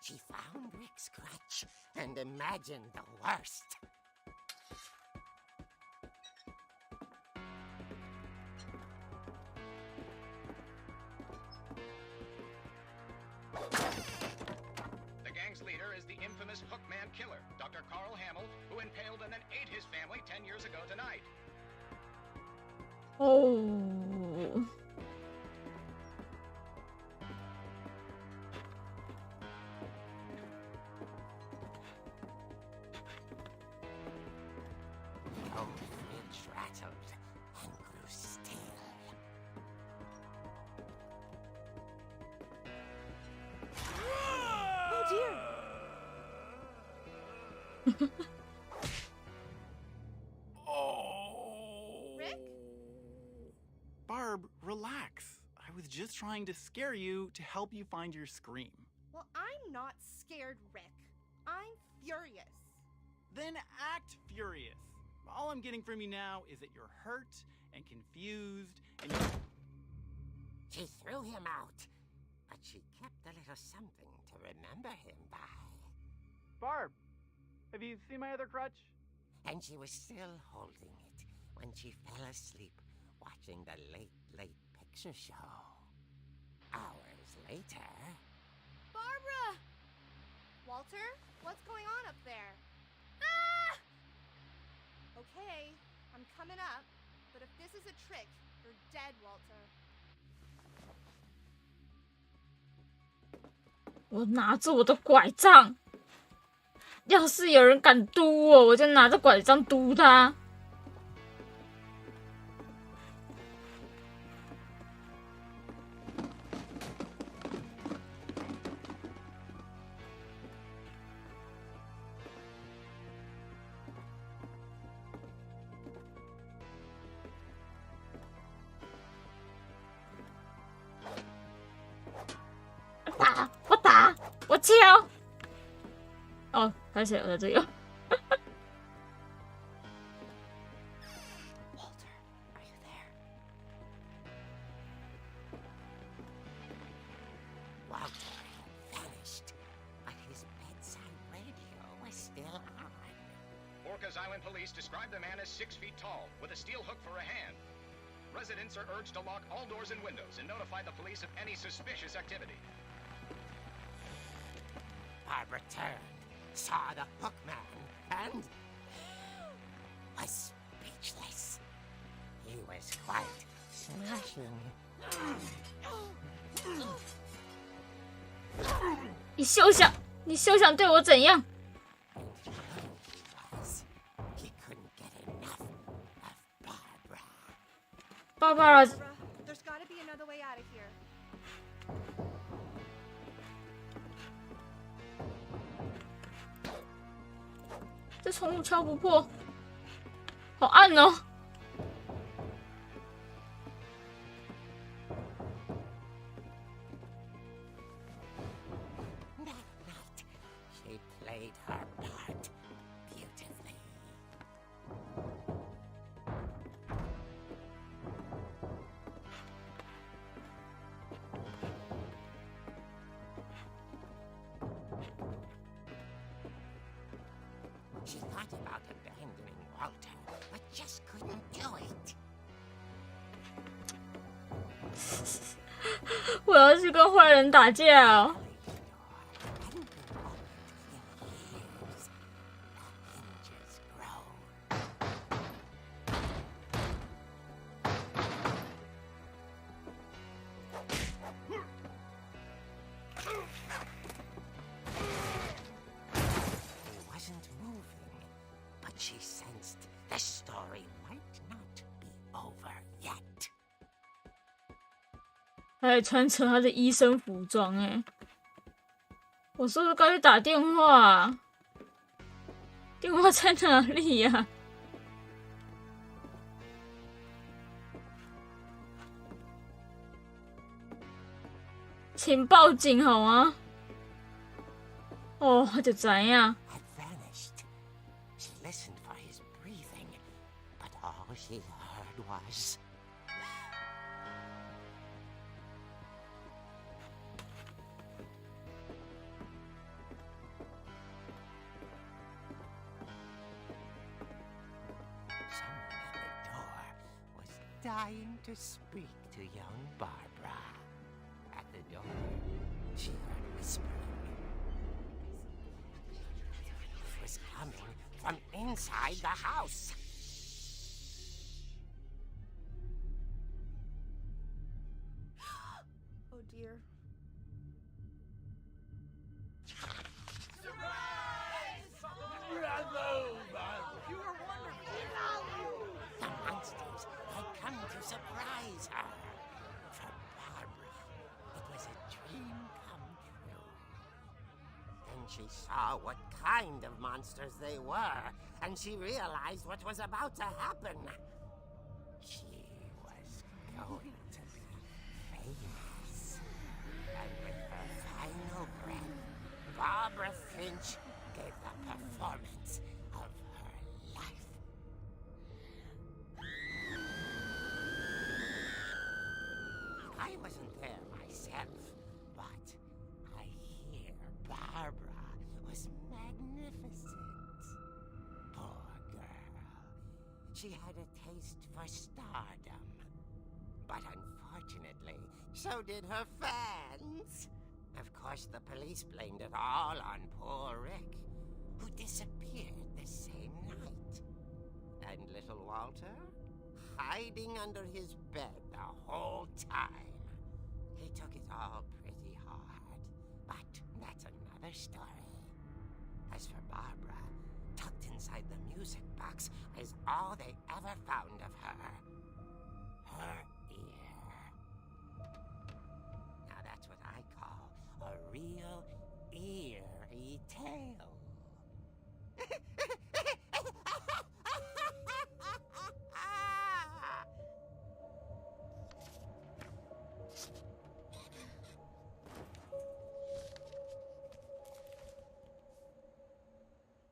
She found Rick's crutch and imagined the worst. The gang's leader is the infamous Hookman killer, Dr. Carl Hamill, who impaled and then ate his family 10 years ago tonight. Oh. The old fridge rattled and grew still. Oh dear! Rick? Barb, relax. I was just trying to scare you to help you find your scream. Well, I'm not scared, Rick. I'm furious. Then act furious. All I'm getting from you now is that you're hurt and confused and She threw him out, but she kept a little something to remember him by. Barb, have you seen my other crutch? And she was still holding it when she fell asleep watching the late picture show. Hours later... Barbara! Walter, what's going on up there? Ah! Okay, I'm coming up, but if this is a trick, you're dead, Walter. 我拿着我的拐杖，要是有人敢嘟我，我就拿着拐杖嘟他。我敲。哦，开始了这个。Walter, are you there? Walter had vanished, but his bedside radio was still on. Orcas Island police describe the man as 6 feet tall, with a steel hook for a hand. Residents are urged to lock all doors and windows and notify the police of any suspicious activity. Barb returned, saw the Hookman, and was speechless. He was quite smashing. 你休想对我怎样？ He couldn't get enough of Barbara. Barbara, There's gotta be another way out of here. 这窗户敲不破，好暗哦。That night, she played her part beautifully. She thought about abandoning Walter, but just couldn't do it. 我要去跟坏人打架哦。 She sensed the story might not be over yet. 他还穿成他的医生服装哎，我是不是该去打电话啊？电话在哪里呀？请报警好吗？哦，就这样。 She listened for his breathing, but all she heard was... dying to speak to young Barbara. At the door, she heard whispering. It was coming from inside the house. Oh dear. The monsters had come to surprise her. For Barbara, it was a dream come true. Then she saw what kind of monsters they were, and she realized what was about to happen. She was going to be famous. And with her final breath, Barbara Finch gave the performance of her life. I wasn't there myself, but I hear Barbara was magnificent. Poor girl. She had a taste for stardom. But unfortunately, so did her fans. Of course, the police blamed it all on poor Rick, who disappeared the same night. And little Walter? Hiding under his bed the whole time. He took it all pretty hard, but that's another story. As for Barbara, tucked inside the music box is all they ever found of her. Her ear. Now that's what I call a real eerie tale.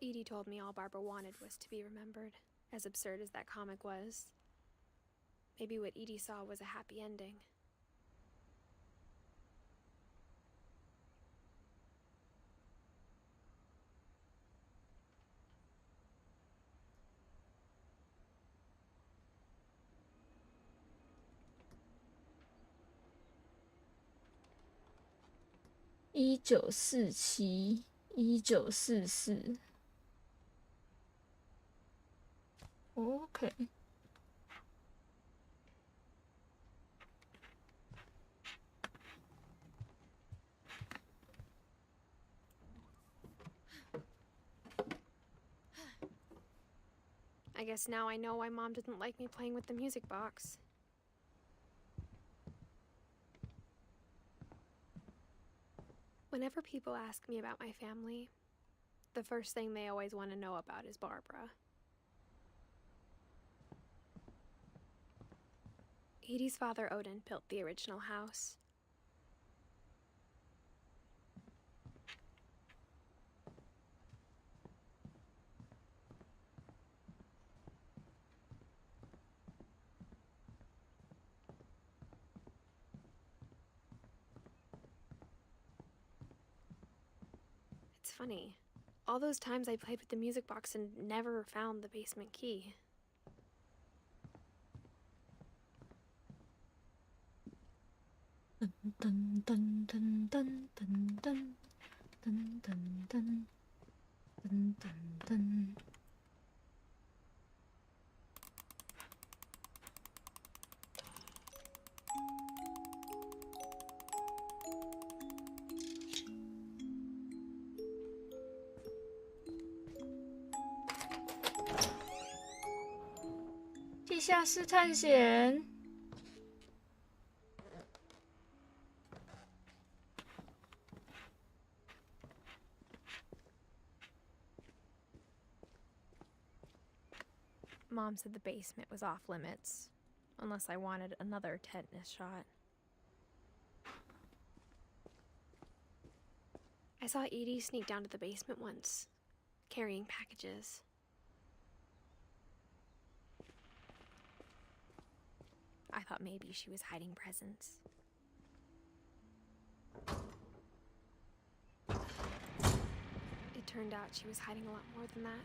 Edie told me all Barbara wanted was to be remembered, as absurd as that comic was. Maybe what Edie saw was a happy ending.1947、1944。OK。I guess now I know why Mom didn't like me playing with the music box. Whenever people ask me about my family, the first thing they always want to know about is Barbara. Edie's father, Odin, built the original house. It's funny. All those times I played with the music box and never found the basement key. Dun dun dun dun dun dun dun dun dun dun dun dun. 地下室探险。Mom said the basement was off limits, unless I wanted another tetanus shot. I saw Edie sneak down to the basement once, carrying packages. I thought maybe she was hiding presents. It turned out she was hiding a lot more than that.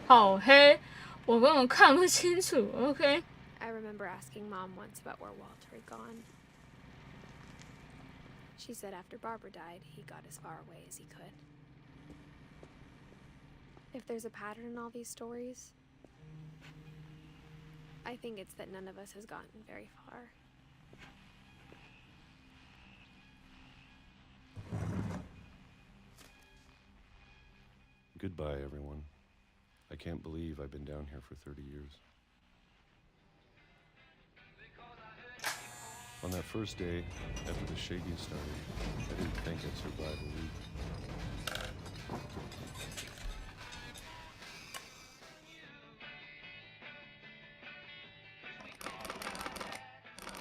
好黑，我根本看不清楚。OK。 I remember asking Mom once about where Walter had gone. She said after Barbara died, he got as far away as he could. If there's a pattern in all these stories, I think it's that none of us has gotten very far. Goodbye, everyone. I can't believe I've been down here for 30 years. On that first day, after the shaking started, I didn't think I'd survive a week.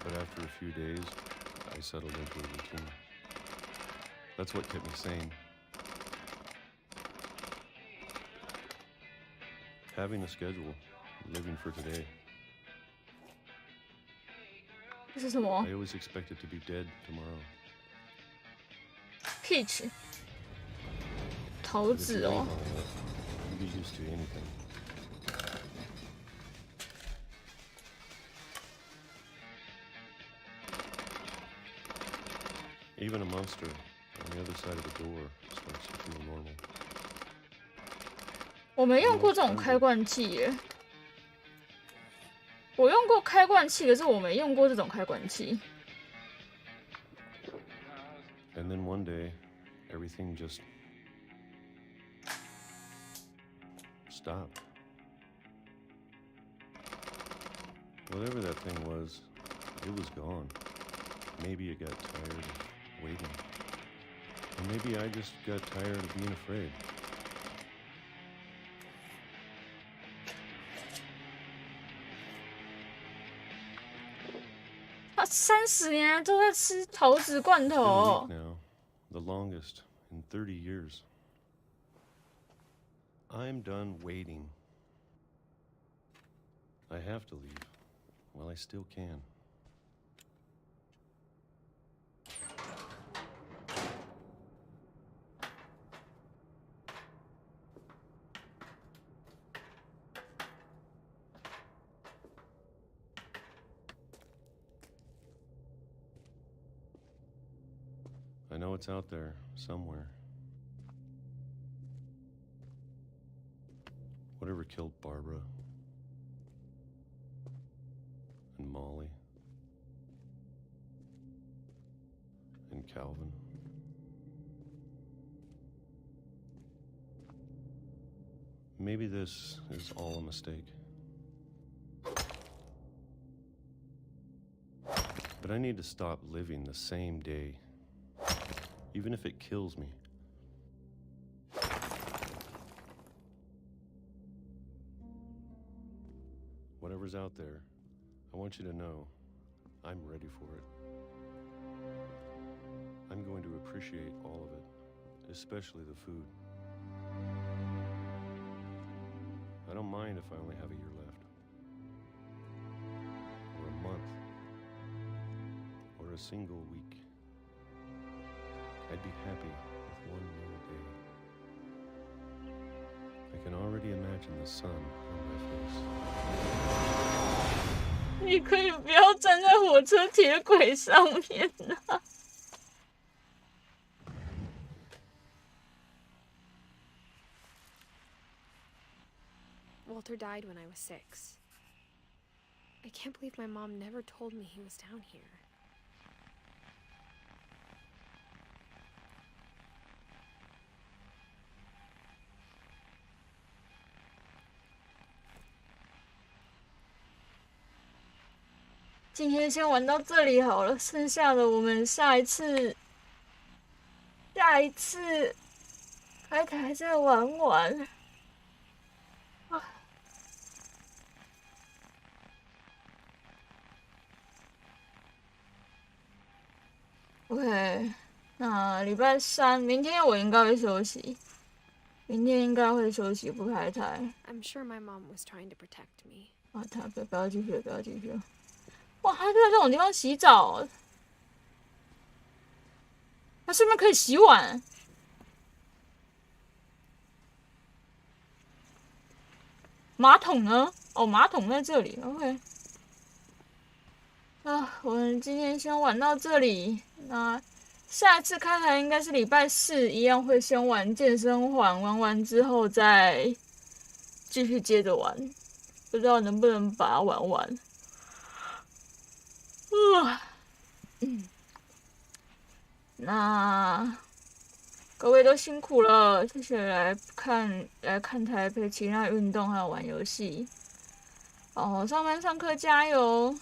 But after a few days, I settled into a routine. That's what kept me sane. Having a schedule, living for today. 这是什么 I always expected to be dead tomorrow.？Peach， 桃子哦。You get used to anything. Even a monster on the other side of the door starts to feel normal. 我没用过这种开罐器耶。我用过开罐器，可是我没用过这种开罐器。And then one day, everything just stopped. Whatever that thing was, it was gone. Maybe it got tired of waiting. And maybe I just got tired of being afraid. 他30年都在吃桃子罐头。 It's been a week now, the longest in 30 years. I'm done waiting. I have to leave while I still can. I know it's out there somewhere. Whatever killed Barbara and Molly and Calvin. Maybe this is all a mistake. But I need to stop living the same day, even if it kills me. Whatever's out there, I want you to know I'm ready for it. I'm going to appreciate all of it, especially the food. I don't mind if I only have a year left, or a month, or a single week. I'd be happy with one new day. I can already imagine the sun on my face. 你可以不要站在火车铁轨上面啊！ Walter died when I was 6. I can't believe my mom never told me he was down here. "今天先玩到这里好了，剩下的我们下一次开台再玩玩。OK， 那礼拜3，明天我应该会休息。明天应该会休息，不开台。I'm sure my mom was trying to protect me. 啊，他不要继续，不要继续。哇，他可以在这种地方洗澡，他顺便可以洗碗。马桶呢？哦，马桶在这里。OK。我们今天先玩到这里。那下一次开台应该是礼拜4，一样会先玩健身环，玩完之后再继续接着玩，不知道能不能把它玩完。那各位都辛苦了，谢谢来看台陪其他运动还有玩游戏。上班上课加油！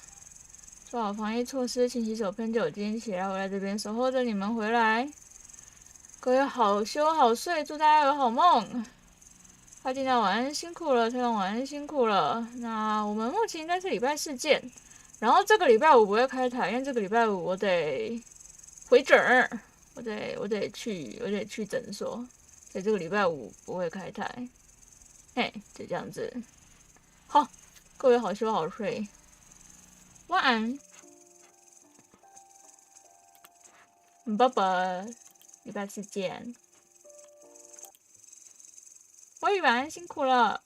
做好防疫措施，勤洗手、喷酒精，起来回来这边守候着你们回来。各位好休好睡，祝大家有好梦。花镜长晚安，辛苦了；太阳晚安，辛苦了。那我们目前应该是礼拜4见，然后这个礼拜5不会开台，因为这个礼拜5我得回诊儿，我得去诊所，所以这个礼拜5不会开台。嘿，就这样子。好，各位好休好睡，晚安，拜拜，礼拜4见。我晚安，辛苦了。